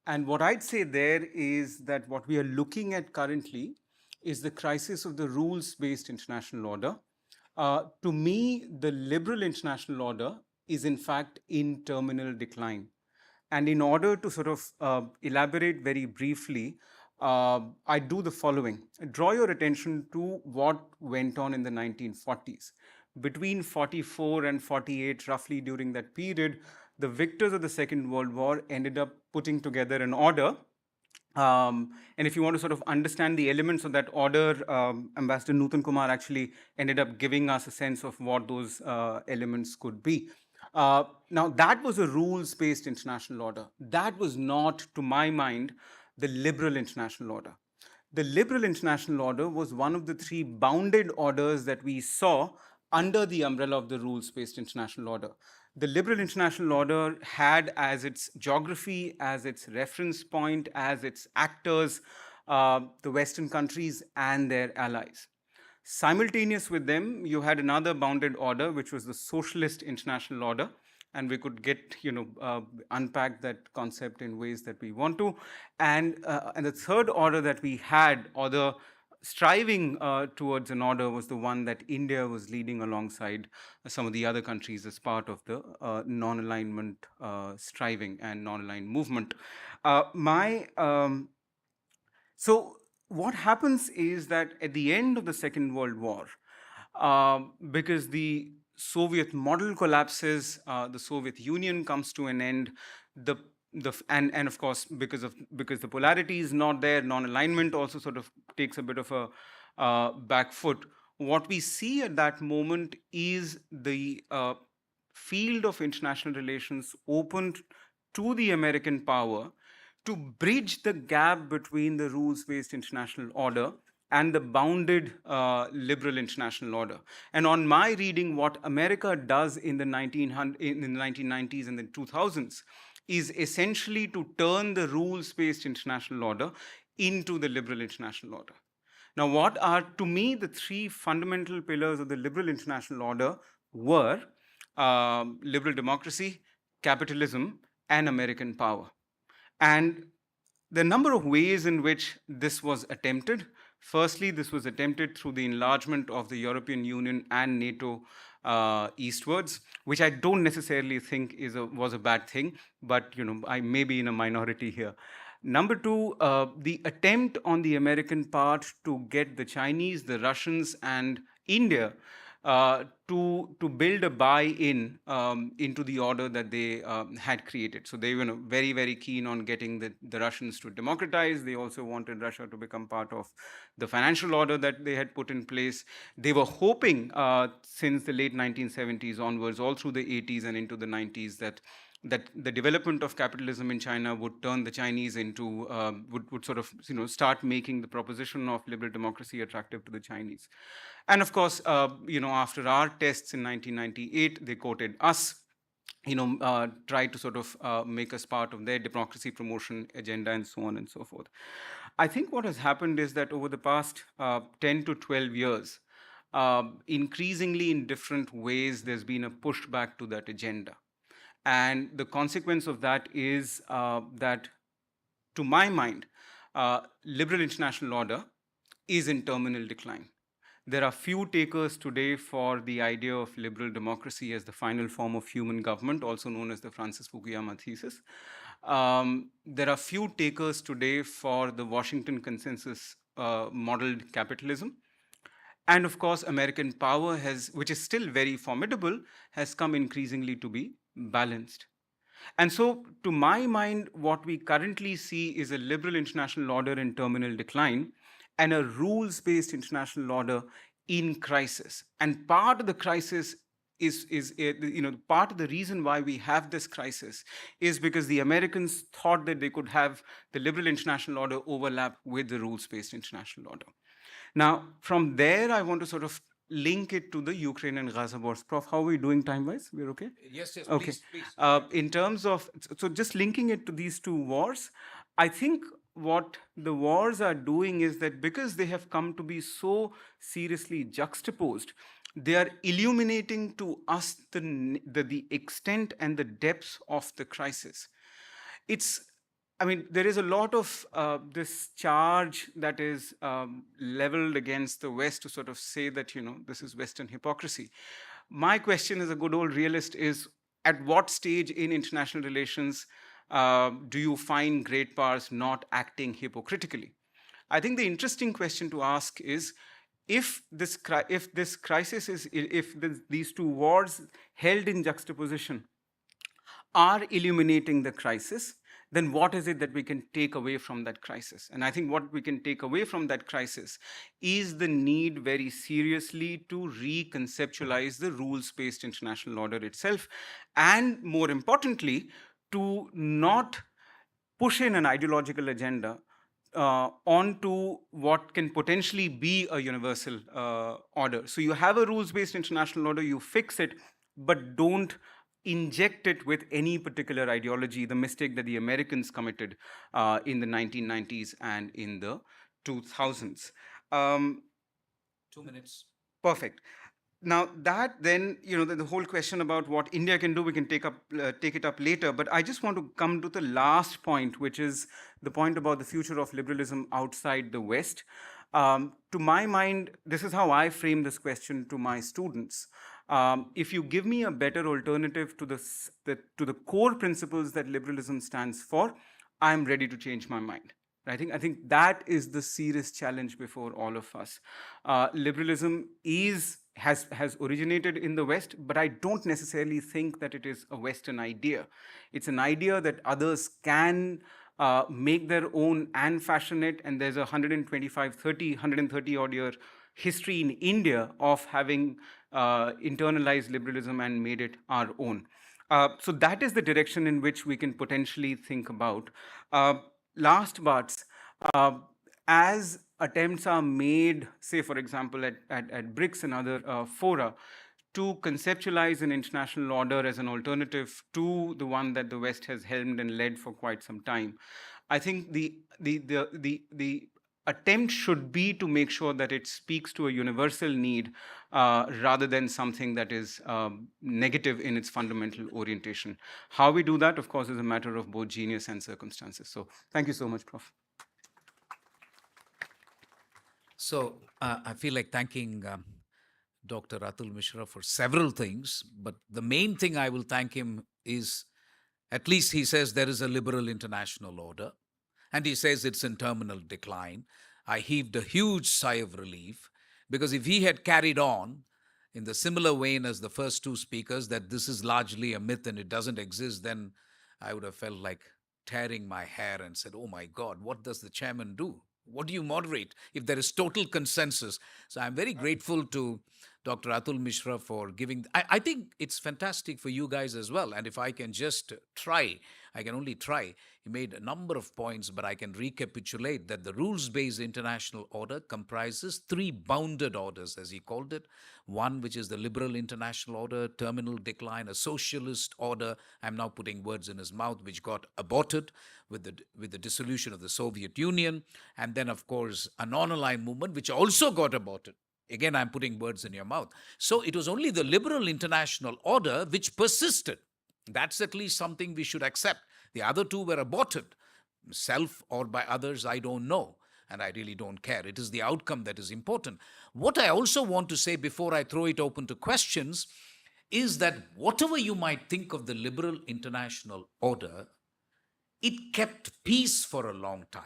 And what I'd say there is that what we are looking at currently is the crisis of the rules-based international order. To me, the liberal international order is in fact in terminal decline. And in order to sort of elaborate very briefly, I do the following. Draw your attention to what went on in the 1940s. Between 44 and 48, roughly during that period, the victors of the Second World War ended up putting together an order. And if you want to sort of understand the elements of that order, Ambassador Nutan Kumar actually ended up giving us a sense of what those elements could be. Now, that was a rules-based international order. That was not, to my mind, the liberal international order. The liberal international order was one of the three bounded orders that we saw under the umbrella of the rules-based international order. The liberal international order had as its geography, as its reference point, as its actors, the Western countries and their allies. Simultaneous with them, you had another bounded order, which was the socialist international order. And we could get, unpack that concept in ways that we want to. And the third order that we had, or the striving towards an order was the one that India was leading alongside some of the other countries as part of the non-alignment striving and non-aligned movement. My So what happens is that at the end of the Second World War, because the Soviet model collapses, the Soviet Union comes to an end, and of course because the polarity is not there, non-alignment also sort of takes a bit of a back foot. What we see at that moment is the field of international relations opened to the American power to bridge the gap between the rules-based international order and the bounded liberal international order. And on my reading, what America does in the 1990s and the 2000s is essentially to turn the rules-based international order into the liberal international order. Now, what are, to me, the three fundamental pillars of the liberal international order were liberal democracy, capitalism, and American power. And the number of ways in which this was attempted. Firstly, this was attempted through the enlargement of the European Union and NATO eastwards, which I don't necessarily think was a bad thing, but I may be in a minority here. Number two, the attempt on the American part to get the Chinese, the Russians, and India to build a buy-in into the order that they had created. So they were very, very keen on getting the Russians to democratize. They also wanted Russia to become part of the financial order that they had put in place. They were hoping since the late 1970s onwards, all through the 80s and into the 90s, that the development of capitalism in China would turn the Chinese into, would sort of start making the proposition of liberal democracy attractive to the Chinese. And of course, after our tests in 1998, they quoted us, tried to sort of make us part of their democracy promotion agenda and so on and so forth. I think what has happened is that over the past 10 to 12 years, increasingly in different ways, there's been a pushback to that agenda. And the consequence of that is that, to my mind, liberal international order is in terminal decline. There are few takers today for the idea of liberal democracy as the final form of human government, also known as the Francis Fukuyama thesis. There are few takers today for the Washington consensus modeled capitalism. And of course, American power which is still very formidable, has come increasingly to be balanced. And so, to my mind, what we currently see is a liberal international order in terminal decline and a rules-based international order in crisis. And part of the crisis is part of the reason why we have this crisis is because the Americans thought that they could have the liberal international order overlap with the rules-based international order. Now, from there, I want to sort of link it to the Ukraine and Gaza wars. Prof, how are we doing time-wise? We're okay? Yes, okay. Please. In terms of, so just linking it to these two wars, I think what the wars are doing is that because they have come to be so seriously juxtaposed, they are illuminating to us the extent and the depth of the crisis. There is a lot of this charge that is leveled against the West to sort of say that, this is Western hypocrisy. My question as a good old realist is, at what stage in international relations do you find great powers not acting hypocritically? I think the interesting question to ask is, if these two wars held in juxtaposition are illuminating the crisis, then what is it that we can take away from that crisis? And I think what we can take away from that crisis is the need very seriously to reconceptualize the rules-based international order itself, and more importantly, to not push in an ideological agenda onto what can potentially be a universal order. So you have a rules-based international order, you fix it, but don't inject it with any particular ideology, the mistake that the Americans committed in the 1990s and in the 2000s. 2 minutes. Perfect. Now that then, the whole question about what India can do, we can take it up later. But I just want to come to the last point, which is the point about the future of liberalism outside the West. To my mind, this is how I frame this question to my students. If you give me a better alternative to to the core principles that liberalism stands for, I'm ready to change my mind. I think that is the serious challenge before all of us. Liberalism has originated in the West, but I don't necessarily think that it is a Western idea. It's an idea that others can make their own and fashion it. And there's a 130 odd year history in India of having internalized liberalism and made it our own. So that is the direction in which we can potentially think about. Last but as attempts are made, say, for example, at BRICS and other fora, to conceptualize an international order as an alternative to the one that the West has helmed and led for quite some time, I think the attempt should be to make sure that it speaks to a universal need rather than something that is negative in its fundamental orientation. How we do that, of course, is a matter of both genius and circumstances. So thank you so much, Prof. So I feel like thanking Dr. Atul Mishra for several things, but the main thing I will thank him is at least he says there is a liberal international order, and he says it's in terminal decline. I heaved a huge sigh of relief, because if he had carried on in the similar vein as the first two speakers, that this is largely a myth and it doesn't exist, then I would have felt like tearing my hair and said, oh my God, what does the chairman do? What do you moderate if there is total consensus? So I'm very grateful to Dr. Atul Mishra for giving. I think it's fantastic for you guys as well. And if I can just try, I can only try. He made a number of points, but I can recapitulate that the rules-based international order comprises three bounded orders, as he called it. One, which is the liberal international order, terminal decline, a socialist order. I'm now putting words in his mouth, which got aborted with the dissolution of the Soviet Union. And then, of course, a non-aligned movement, which also got aborted. Again, I'm putting words in your mouth. So it was only the liberal international order which persisted. That's at least something we should accept. The other two were aborted, self or by others, I don't know. And I really don't care. It is the outcome that is important. What I also want to say before I throw it open to questions is that whatever you might think of the liberal international order, it kept peace for a long time.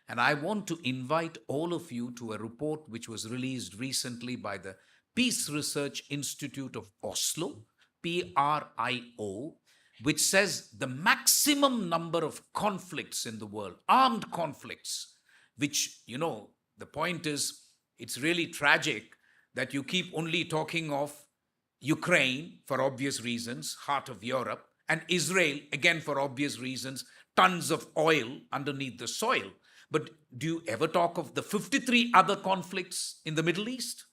And I want to invite all of you to a report which was released recently by the Peace Research Institute of Oslo, PRIO, which says the maximum number of conflicts in the world, armed conflicts, which, the point is, it's really tragic that you keep only talking of Ukraine for obvious reasons, heart of Europe, and Israel, again for obvious reasons, tons of oil underneath the soil. But do you ever talk of the 53 other conflicts in the Middle East?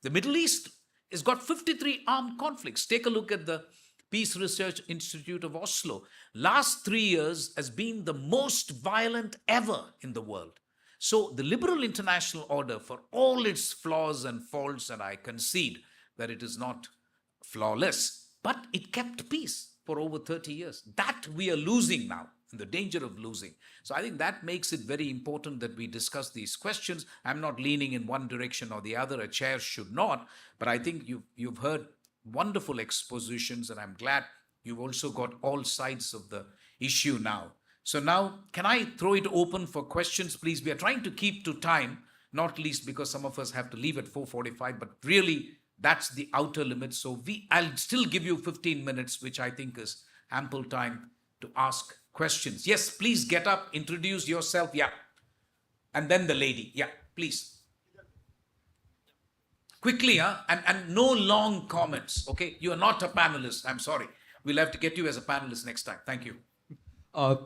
The Middle East has got 53 armed conflicts. Take a look at the Peace Research Institute of Oslo. Last 3 years has been the most violent ever in the world. So the liberal international order, for all its flaws and faults, and I concede that it is not flawless, but it kept peace for over 30 years. That we are losing now, in the danger of losing. So I think that makes it very important that we discuss these questions. I'm not leaning in one direction or the other. A chair should not. But I think you've heard wonderful expositions, and I'm glad you've also got all sides of the issue now. So now, can I throw it open for questions, please? We are trying to keep to time, not least because some of us have to leave at 4:45, but really that's the outer limit. So I'll still give you 15 minutes, which I think is ample time to ask questions. Yes, please get up, introduce yourself. Yeah. And then the lady. Yeah, please. Quickly, and no long comments, okay? You are not a panelist. I'm sorry. We'll have to get you as a panelist next time. Thank you.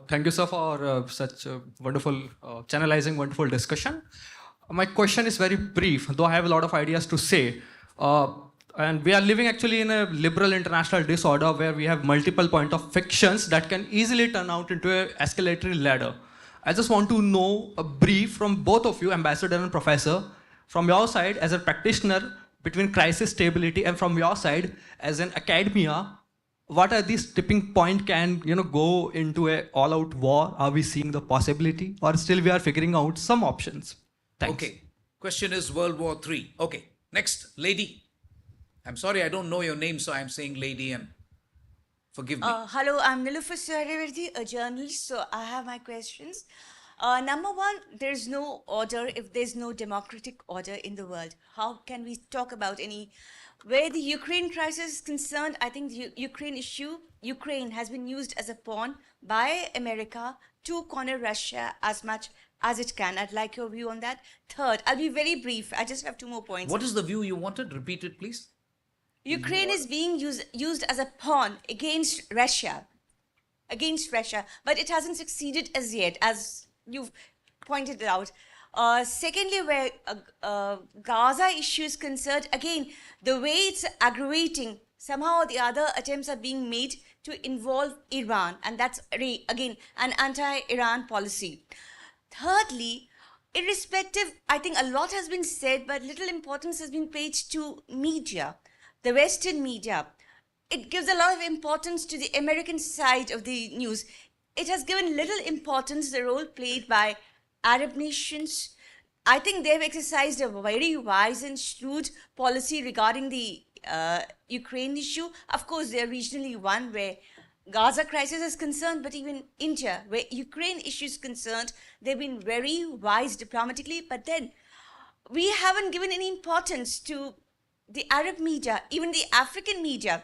Thank you, sir, for such a wonderful, channelizing, wonderful discussion. My question is very brief, though I have a lot of ideas to say. And we are living actually in a liberal international disorder where we have multiple point of fictions that can easily turn out into an escalatory ladder. I just want to know a brief from both of you, Ambassador and Professor, from your side as a practitioner between crisis stability and from your side as an academia, what are these tipping point can go into a all-out war? Are we seeing the possibility, or still we are figuring out some options? Thanks. Okay. Question is World War III. Okay, next, lady. I'm sorry, I don't know your name, so I'm saying lady and forgive me. Hello, I'm Nilufer Saravardi, a journalist, so I have my questions. Number one, there's no order if there's no democratic order in the world. How can we talk about any? Where the Ukraine crisis is concerned, I think the Ukraine has been used as a pawn by America to corner Russia as much as it can. I'd like your view on that. Third, I'll be very brief. I just have two more points. What is the view you wanted? Repeat it, please. Ukraine is being used as a pawn against Russia, but it hasn't succeeded as yet, as you've pointed out. Secondly, where Gaza issue is concerned, again, the way it's aggravating, somehow or the other attempts are being made to involve Iran, and that's again an anti-Iran policy. Thirdly, irrespective, I think a lot has been said, but little importance has been paid to media, the Western media. It gives a lot of importance to the American side of the news. It has given little importance to the role played by Arab nations. I think they've exercised a very wise and shrewd policy regarding the Ukraine issue. Of course, they're regionally one where Gaza crisis is concerned, but even India, where Ukraine issue is concerned, they've been very wise diplomatically. But then we haven't given any importance to the Arab media, even the African media.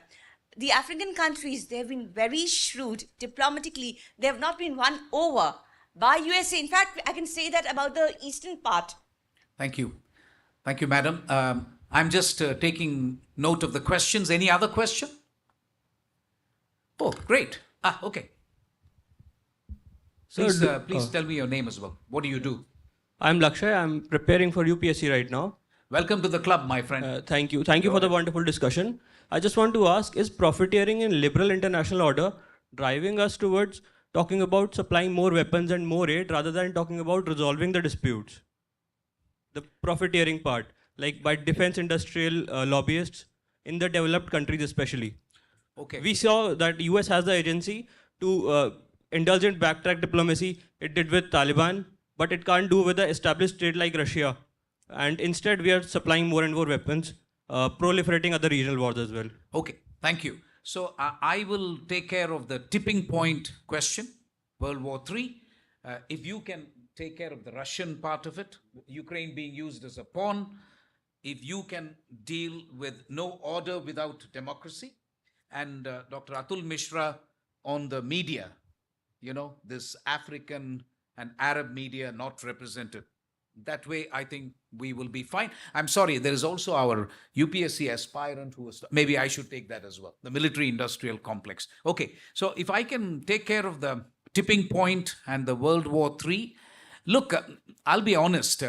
The African countries, they've been very shrewd diplomatically. They have not been won over by USA. In fact, I can say that about the eastern part. Thank you. Thank you, madam. I'm just taking note of the questions. Any other question? Oh, great. Okay. Please tell me your name as well. What do you do? I'm Lakshay. I'm preparing for UPSC right now. Welcome to the club, my friend. Thank you. Thank you for the wonderful discussion. I just want to ask, is profiteering in liberal international order driving us towards talking about supplying more weapons and more aid rather than talking about resolving the disputes? The profiteering part, like by defense industrial lobbyists in the developed countries especially. Okay. We saw that US has the agency to indulge in backtrack diplomacy. It did with Taliban, but it can't do with the established state like Russia. And instead, we are supplying more and more weapons, proliferating other regional wars as well. Okay, thank you. So I will take care of the tipping point question, World War III. If you can take care of the Russian part of it, Ukraine being used as a pawn, if you can deal with no order without democracy, and Dr. Atul Mishra on the media, this African and Arab media not represented. That way, I think we will be fine. I'm sorry, there is also our UPSC aspirant who was, maybe I should take that as well, the military industrial complex. Okay, so if I can take care of the tipping point and the World War III, look, I'll be honest.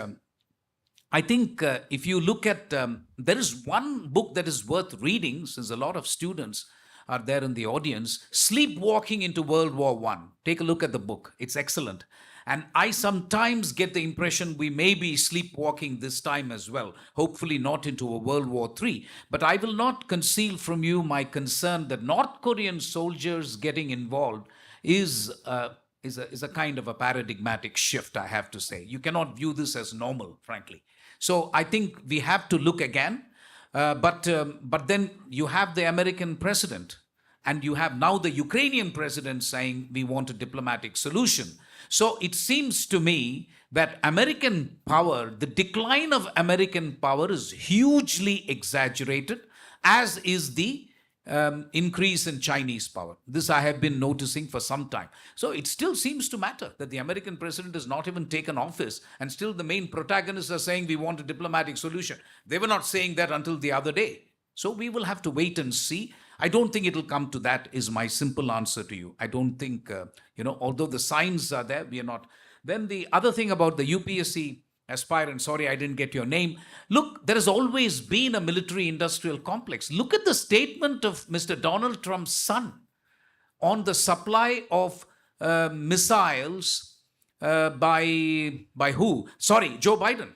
I think if you look at, there is one book that is worth reading, since a lot of students are there in the audience, Sleepwalking into World War I. Take a look at the book. It's excellent. And I sometimes get the impression we may be sleepwalking this time as well, hopefully not into a World War III. But I will not conceal from you my concern that North Korean soldiers getting involved is a kind of a paradigmatic shift, I have to say. You cannot view this as normal, frankly. So I think we have to look again. But then you have the American president, and you have now the Ukrainian president saying we want a diplomatic solution. So it seems to me that American power, the decline of American power is hugely exaggerated, as is the increase in Chinese power. This I have been noticing for some time. So it still seems to matter that the American president has not even taken office, and still the main protagonists are saying we want a diplomatic solution. They were not saying that until the other day. So we will have to wait and see. I don't think it will come to that, is my simple answer to you. I don't think, although the signs are there, we are not. Then the other thing about the UPSC aspirant, sorry, I didn't get your name. Look, there has always been a military-industrial complex. Look at the statement of Mr. Donald Trump's son on the supply of missiles by who? Sorry, Joe Biden.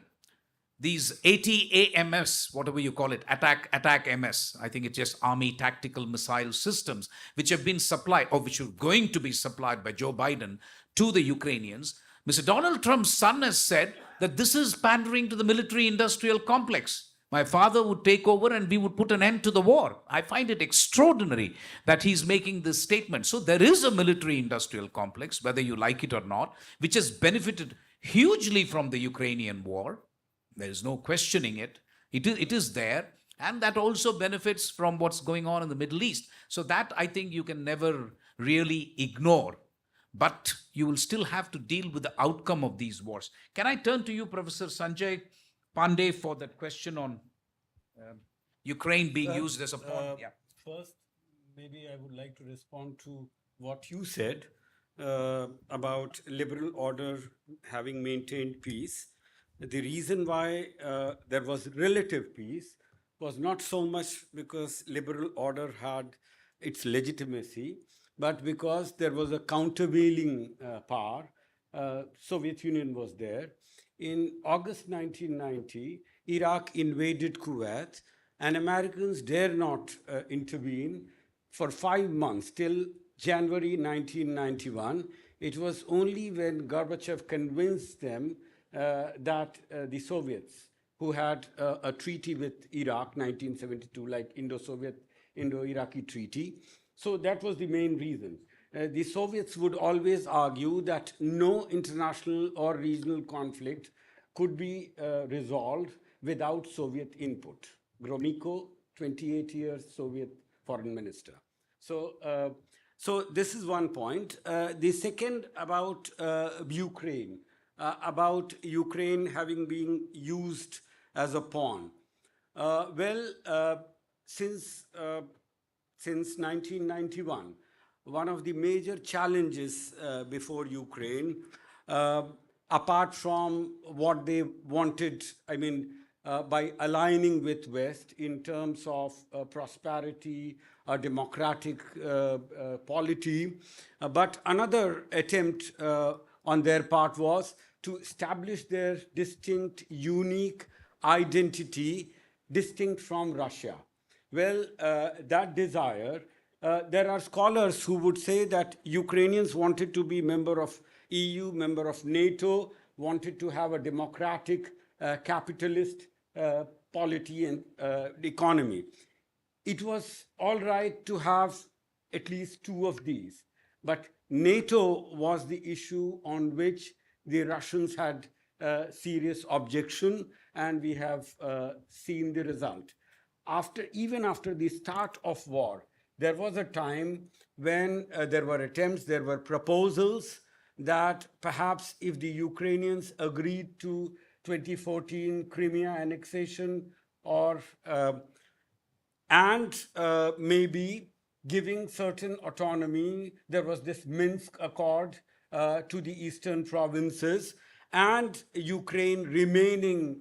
These ATAMS, whatever you call it, attack MS, I think it's just Army Tactical Missile Systems, which have been supplied, or which are going to be supplied by Joe Biden to the Ukrainians. Mr. Donald Trump's son has said that this is pandering to the military industrial complex. My father would take over and we would put an end to the war. I find it extraordinary that he's making this statement. So there is a military industrial complex, whether you like it or not, which has benefited hugely from the Ukrainian war. There is no questioning it. It is there. And that also benefits from what's going on in the Middle East. So that I think you can never really ignore. But you will still have to deal with the outcome of these wars. Can I turn to you, Professor Sanjay Pandey, for that question on Ukraine being used as a pawn? Yeah. First, maybe I would like to respond to what you said about liberal order having maintained peace. The reason why there was relative peace was not so much because liberal order had its legitimacy, but because there was a countervailing power. Soviet Union was there. In August 1990, Iraq invaded Kuwait, and Americans dare not intervene for 5 months till January 1991. It was only when Gorbachev convinced them that the Soviets, who had a treaty with Iraq 1972, like Indo-Iraqi treaty. So that was the main reason. The Soviets would always argue that no international or regional conflict could be resolved without Soviet input. Gromyko, 28 years Soviet foreign minister. So this is one point. The second about Ukraine having been used as a pawn. Since 1991, one of the major challenges before Ukraine, apart from what they wanted, by aligning with West in terms of prosperity, a democratic polity, but another attempt on their part was to establish their distinct, unique identity, distinct from Russia. That desire, there are scholars who would say that Ukrainians wanted to be member of EU, member of NATO, wanted to have a democratic, capitalist polity and economy. It was all right to have at least two of these, but NATO was the issue on which the Russians had serious objection, and we have seen the result. Even after the start of war, there was a time when there were attempts, there were proposals that perhaps if the Ukrainians agreed to 2014 Crimea annexation and maybe giving certain autonomy, there was this Minsk Accord to the eastern provinces, and Ukraine remaining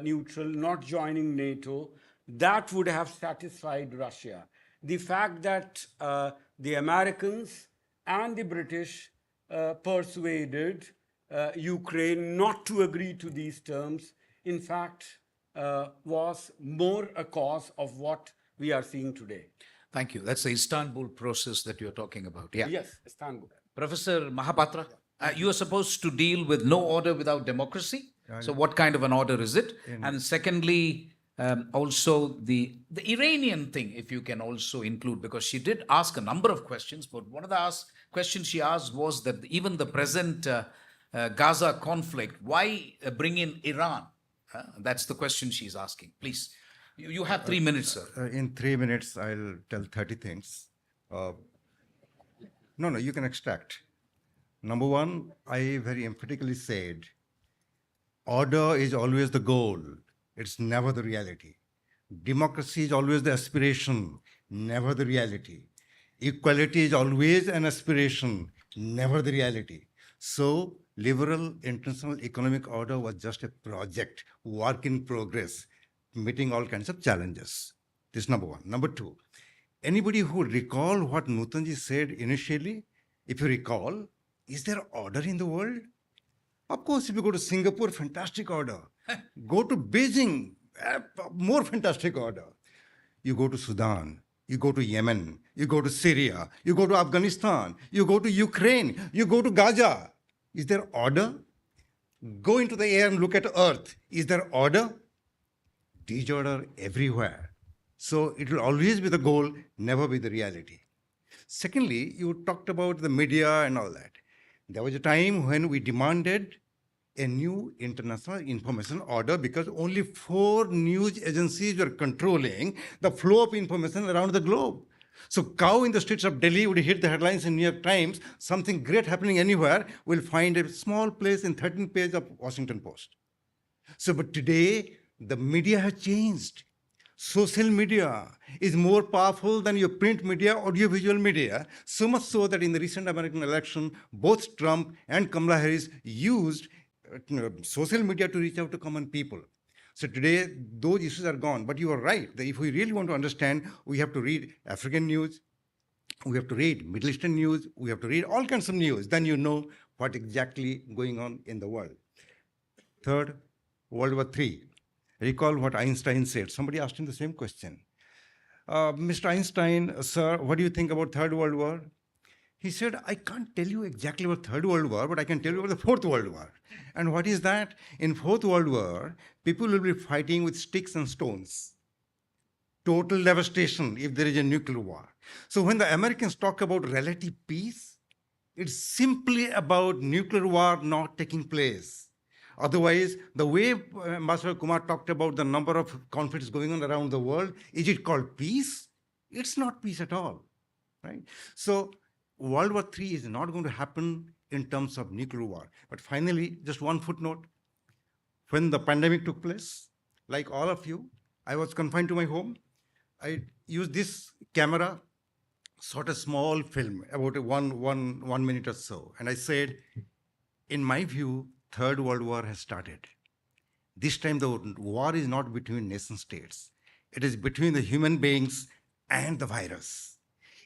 neutral, not joining NATO, that would have satisfied Russia. The fact that the Americans and the British persuaded Ukraine not to agree to these terms, in fact, was more a cause of what we are seeing today. Thank you. That's the Istanbul process that you're talking about. Yeah. Yes, Istanbul. Professor Mahapatra, you are supposed to deal with no order without democracy. So what kind of an order is it? And secondly, also the Iranian thing, if you can also include, because she did ask a number of questions, but one of the questions she asked was that even the present Gaza conflict, why bring in Iran? That's the question she's asking. Please, you have 3 minutes, sir. In 3 minutes, I'll tell 30 things. No, you can extract. Number one, I very emphatically said, order is always the goal. It's never the reality. Democracy is always the aspiration, never the reality. Equality is always an aspiration, never the reality. So, liberal international economic order was just a project, work in progress, meeting all kinds of challenges. This is number one. Number two, anybody who recall what Nutanji said initially, if you recall, is there order in the world? Of course, if you go to Singapore, fantastic order. Go to Beijing, more fantastic order. You go to Sudan, you go to Yemen, you go to Syria, you go to Afghanistan, you go to Ukraine, you go to Gaza. Is there order? Go into the air and look at Earth. Is there order? Disorder everywhere. So it will always be the goal, never be the reality. Secondly, you talked about the media and all that. There was a time when we demanded a new international information order because only 4 news agencies were controlling the flow of information around the globe. So cow in the streets of Delhi would hit the headlines in New York Times, something great happening anywhere, will find a small place in 13th page of Washington Post. So, but today, the media has changed. Social media is more powerful than your print media, audiovisual media, so much so that in the recent American election, both Trump and Kamala Harris used social media to reach out to common people. So today, those issues are gone. But you are right, that if we really want to understand, we have to read African news, we have to read Middle Eastern news, we have to read all kinds of news. Then you know what exactly going on in the world. Third, World War III. Recall what Einstein said. Somebody asked him the same question. Mr. Einstein, sir, what do you think about Third World War? He said, I can't tell you exactly about Third World War, but I can tell you about the Fourth World War. And what is that? In Fourth World War, people will be fighting with sticks and stones. Total devastation if there is a nuclear war. So when the Americans talk about relative peace, it's simply about nuclear war not taking place. Otherwise, the way Master Kumar talked about the number of conflicts going on around the world, is it called peace? It's not peace at all, right? So World War III is not going to happen in terms of nuclear war. But finally, just one footnote. When the pandemic took place, like all of you, I was confined to my home. I used this camera, shot a small film, about one minute or so. And I said, in my view, Third World War has started. This time the war is not between nation states. It is between the human beings and the virus.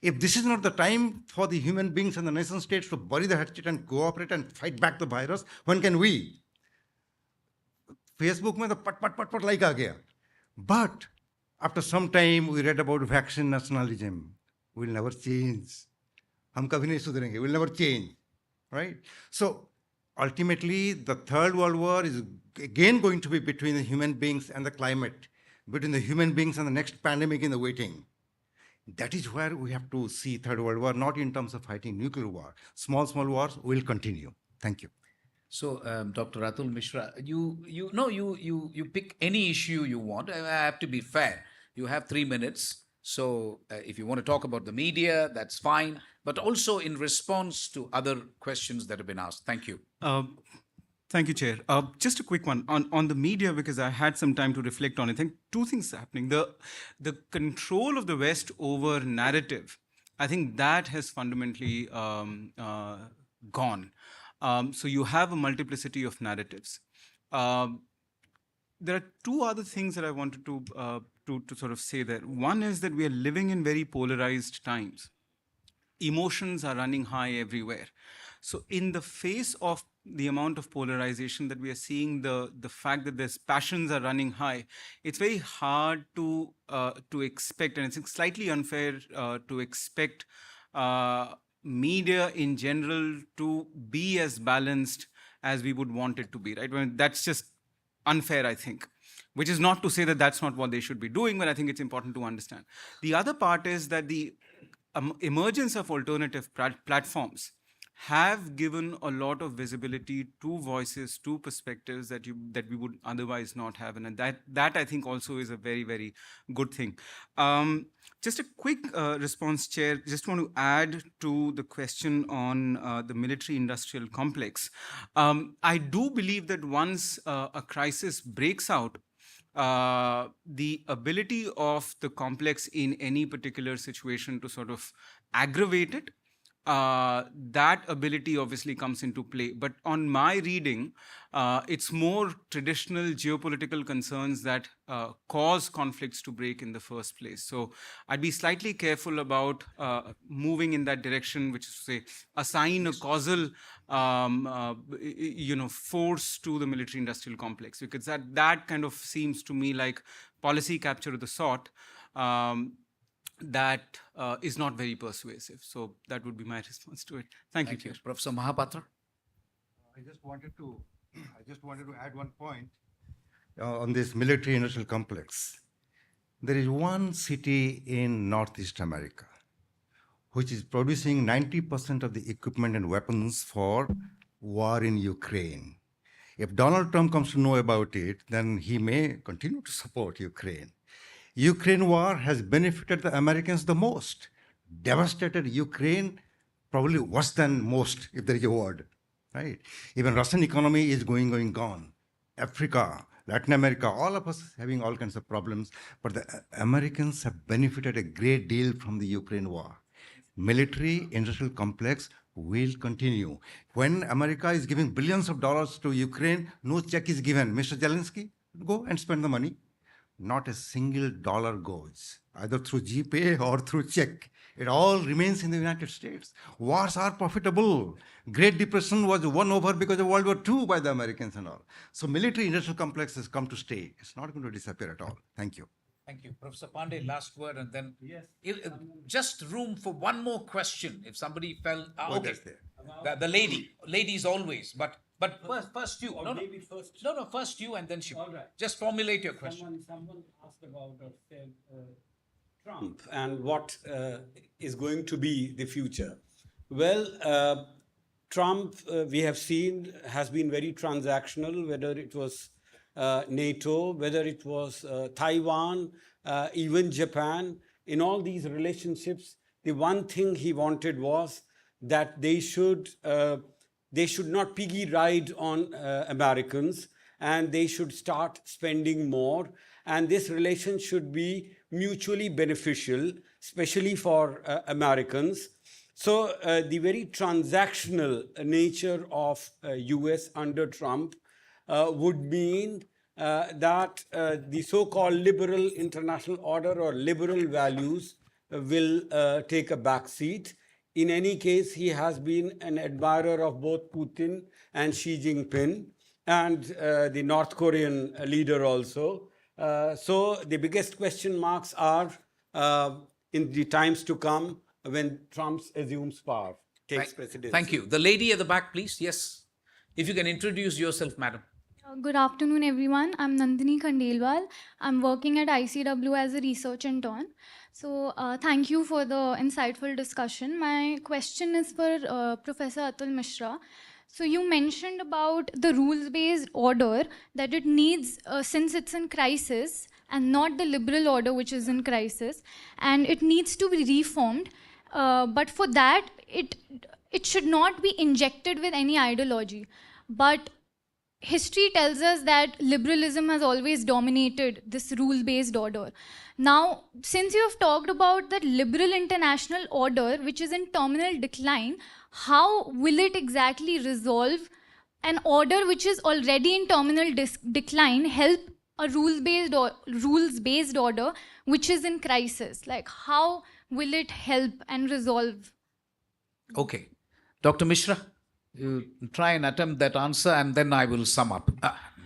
If this is not the time for the human beings and the nation states to bury the hatchet and cooperate and fight back the virus, when can we? Facebook में तो पट like आ गया. But after some time we read about vaccine nationalism. We'll never change. हम कभी नहीं सुधरेंगे. We'll never change, right? So ultimately, the Third World War is again going to be between the human beings and the climate, between the human beings and the next pandemic in the waiting. That is where we have to see Third World War, not in terms of fighting nuclear war. Small wars will continue. Thank you. So, Dr. Atul Mishra, you pick any issue you want. I have to be fair. You have 3 minutes. So, if you want to talk about the media, that's fine. But also in response to other questions that have been asked. Thank you. Thank you, Chair. Just a quick one on the media, because I had some time to reflect on it. I think 2 things are happening. The control of the West over narrative, I think that has fundamentally gone. So you have a multiplicity of narratives. There are 2 other things that I wanted to sort of say there. One is that we are living in very polarized times. Emotions are running high everywhere. So in the face of the amount of polarization that we are seeing, the fact that there's passions are running high, it's very hard to expect, and it's slightly unfair to expect media in general to be as balanced as we would want it to be, right? Well, that's just unfair, I think, which is not to say that that's not what they should be doing, but I think it's important to understand. The other part is that the emergence of alternative platforms have given a lot of visibility to voices, to perspectives that we would otherwise not have, and that I think also is a very, very good thing. Just a quick response, Chair. Just want to add to the question on the military-industrial complex. I do believe that once a crisis breaks out, the ability of the complex in any particular situation to sort of aggravate it, that ability obviously comes into play. But on my reading, it's more traditional geopolitical concerns that cause conflicts to break in the first place. So I'd be slightly careful about moving in that direction, which is to say, assign a causal force to the military-industrial complex, because that kind of seems to me like policy capture of the sort that is not very persuasive. So that would be my response to it. Thank you, Chair. Professor Mahapatra. I just wanted to I just wanted to add one point on this military industrial complex. There is one city in Northeast America which is producing 90% of the equipment and weapons for war in Ukraine. If Donald Trump comes to know about it, then he may continue to support Ukraine. Ukraine war has benefited the Americans the most, devastated Ukraine probably worse than most, if there is a word, right? Even Russian economy is gone. Africa, Latin America, all of us having all kinds of problems, but the Americans have benefited a great deal from the Ukraine war. Military industrial complex will continue. When America is giving billions of dollars to Ukraine, no check is given. Mr. Zelensky, go and spend the money. Not a single dollar goes, either through GPay or through check. It all remains in the United States. Wars are profitable. Great Depression was won over because of World War II by the Americans and all. So military industrial complex has come to stay. It's not going to disappear at all. Thank you. Thank you. Professor Pandey, last word, and then just room for one more question. If somebody felt, okay, the ladies always, but first you. No, first you, and then she. Right. Just formulate your question. Someone asked about Trump and what is going to be the future. Well, Trump, we have seen, has been very transactional, whether it was NATO, whether it was Taiwan, even Japan. In all these relationships, the one thing he wanted was that they should not piggy ride on Americans, and they should start spending more. And this relation should be mutually beneficial, especially for Americans. So the very transactional nature of US under Trump would mean that the so-called liberal international order or liberal values will take a back seat. In any case, he has been an admirer of both Putin and Xi Jinping and the North Korean leader also. So the biggest question marks are in the times to come when Trump assumes power, takes presidency. Thank you. The lady at the back, please. Yes. If you can introduce yourself, madam. Good afternoon, everyone. I'm Nandini Khandelwal. I'm working at ICW as a research intern. So thank you for the insightful discussion. My question is for Professor Atul Mishra. So you mentioned about the rules-based order, that it needs, since it's in crisis, and not the liberal order which is in crisis, and it needs to be reformed. But for that, it should not be injected with any ideology. But history tells us that liberalism has always dominated this rule-based order. Now, since you have talked about the liberal international order, which is in terminal decline, how will it exactly resolve an order which is already in terminal decline, help a rules-based order which is in crisis? Like, how will it help and resolve? Okay. Dr. Mishra, you try and attempt that answer, and then I will sum up.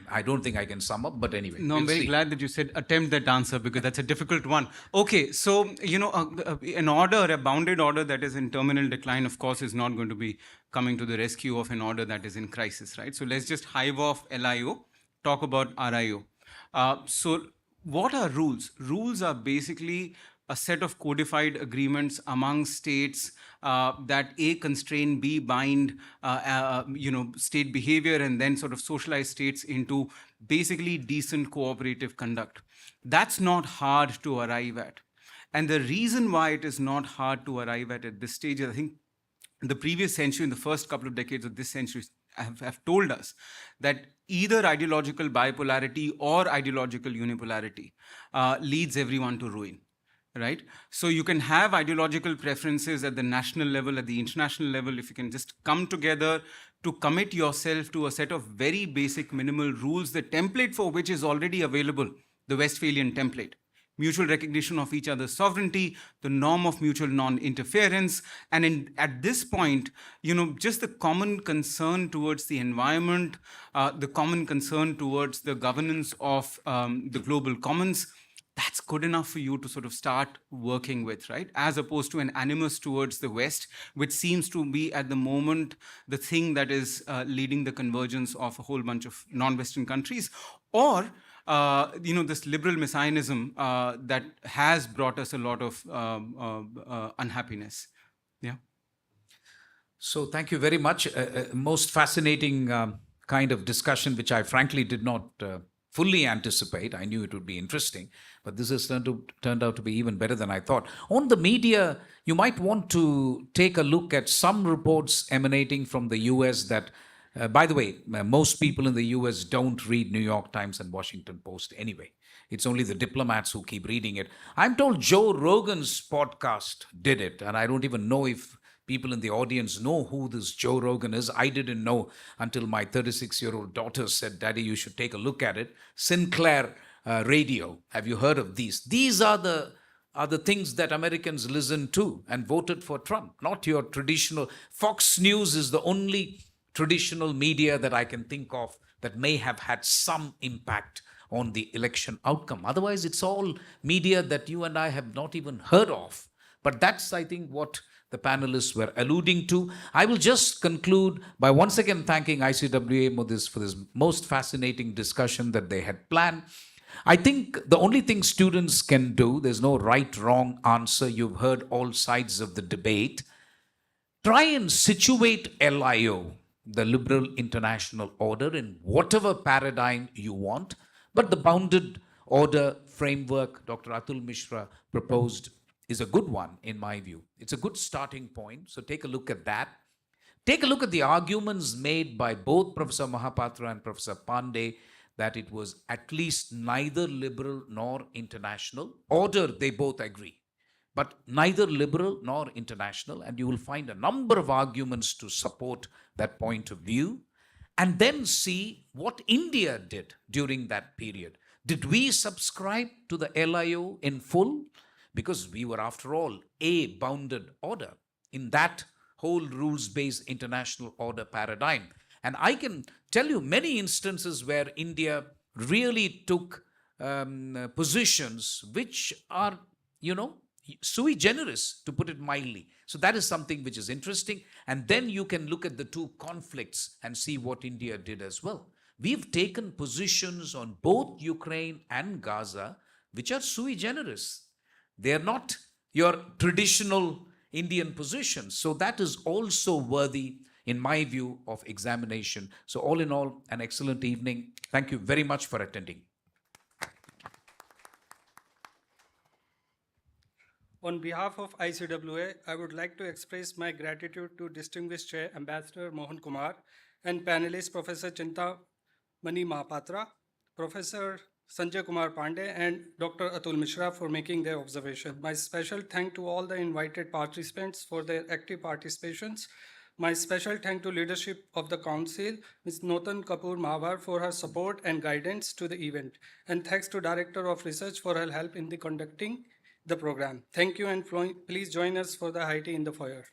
I don't think I can sum up, but anyway. No, I'm very glad that you said attempt that answer, because that's a difficult one. Okay, so, an order, a bounded order that is in terminal decline, of course, is not going to be coming to the rescue of an order that is in crisis, right? So let's just hive off LIO, talk about RIO. So what are rules? Rules are basically a set of codified agreements among states that A, constrain, B, bind, state behavior, and then sort of socialize states into basically decent cooperative conduct. That's not hard to arrive at. And the reason why it is not hard to arrive at this stage is, I think, in the previous century, in the first couple of decades of this century, have told us that either ideological bipolarity or ideological unipolarity leads everyone to ruin. Right? So you can have ideological preferences at the national level, at the international level, if you can just come together to commit yourself to a set of very basic minimal rules, the template for which is already available, the Westphalian template. Mutual recognition of each other's sovereignty, the norm of mutual non-interference, and at this point, just the common concern towards the environment, the common concern towards the governance of the global commons, that's good enough for you to sort of start working with, right? As opposed to an animus towards the West, which seems to be at the moment the thing that is leading the convergence of a whole bunch of non-Western countries, or this liberal messianism that has brought us a lot of unhappiness. Yeah. So thank you very much. Most fascinating kind of discussion, which I frankly did not fully anticipate. I knew it would be interesting, but this has turned out to be even better than I thought. On the media, you might want to take a look at some reports emanating from the US that, by the way, most people in the US don't read New York Times and Washington Post anyway. It's only the diplomats who keep reading it. I'm told Joe Rogan's podcast did it, and I don't even know if people in the audience know who this Joe Rogan is. I didn't know until my 36-year-old daughter said, Daddy, you should take a look at it. Sinclair Radio. Have you heard of these? These are the things that Americans listen to and voted for Trump, not your traditional. Fox News is the only traditional media that I can think of that may have had some impact on the election outcome. Otherwise, it's all media that you and I have not even heard of. But that's, I think, what the panelists were alluding to. I will just conclude by once again thanking ICWA for this most fascinating discussion that they had planned. I think the only thing students can do, there's no right, wrong answer. You've heard all sides of the debate. Try and situate LIO, the Liberal International Order, in whatever paradigm you want, but the bounded order framework Dr. Atul Mishra proposed is a good one, in my view. It's a good starting point, so take a look at that. Take a look at the arguments made by both Professor Mahapatra and Professor Pandey that it was at least neither liberal nor international. Order, they both agree, but neither liberal nor international, and you will find a number of arguments to support that point of view. And then see what India did during that period. Did we subscribe to the LIO in full? Because we were, after all, a bounded order in that whole rules-based international order paradigm. And I can tell you many instances where India really took positions which are, sui generis, to put it mildly. So that is something which is interesting. And then you can look at the two conflicts and see what India did as well. We've taken positions on both Ukraine and Gaza which are sui generis. They are not your traditional Indian positions. So that is also worthy, in my view, of examination. So all in all, an excellent evening. Thank you very much for attending. On behalf of ICWA, I would like to express my gratitude to Distinguished Chair Ambassador Mohan Kumar and panelists Professor Chintamani Mahapatra, Professor Sanjay Kumar Pandey, and Dr. Atul Mishra for making their observation. My special thank to all the invited participants for their active participations. My special thank to leadership of the Council, Ms. Nutan Kapoor Mahawar, for her support and guidance to the event. And thanks to Director of Research for her help in the conducting the program. Thank you, and please join us for the high tea in the foyer.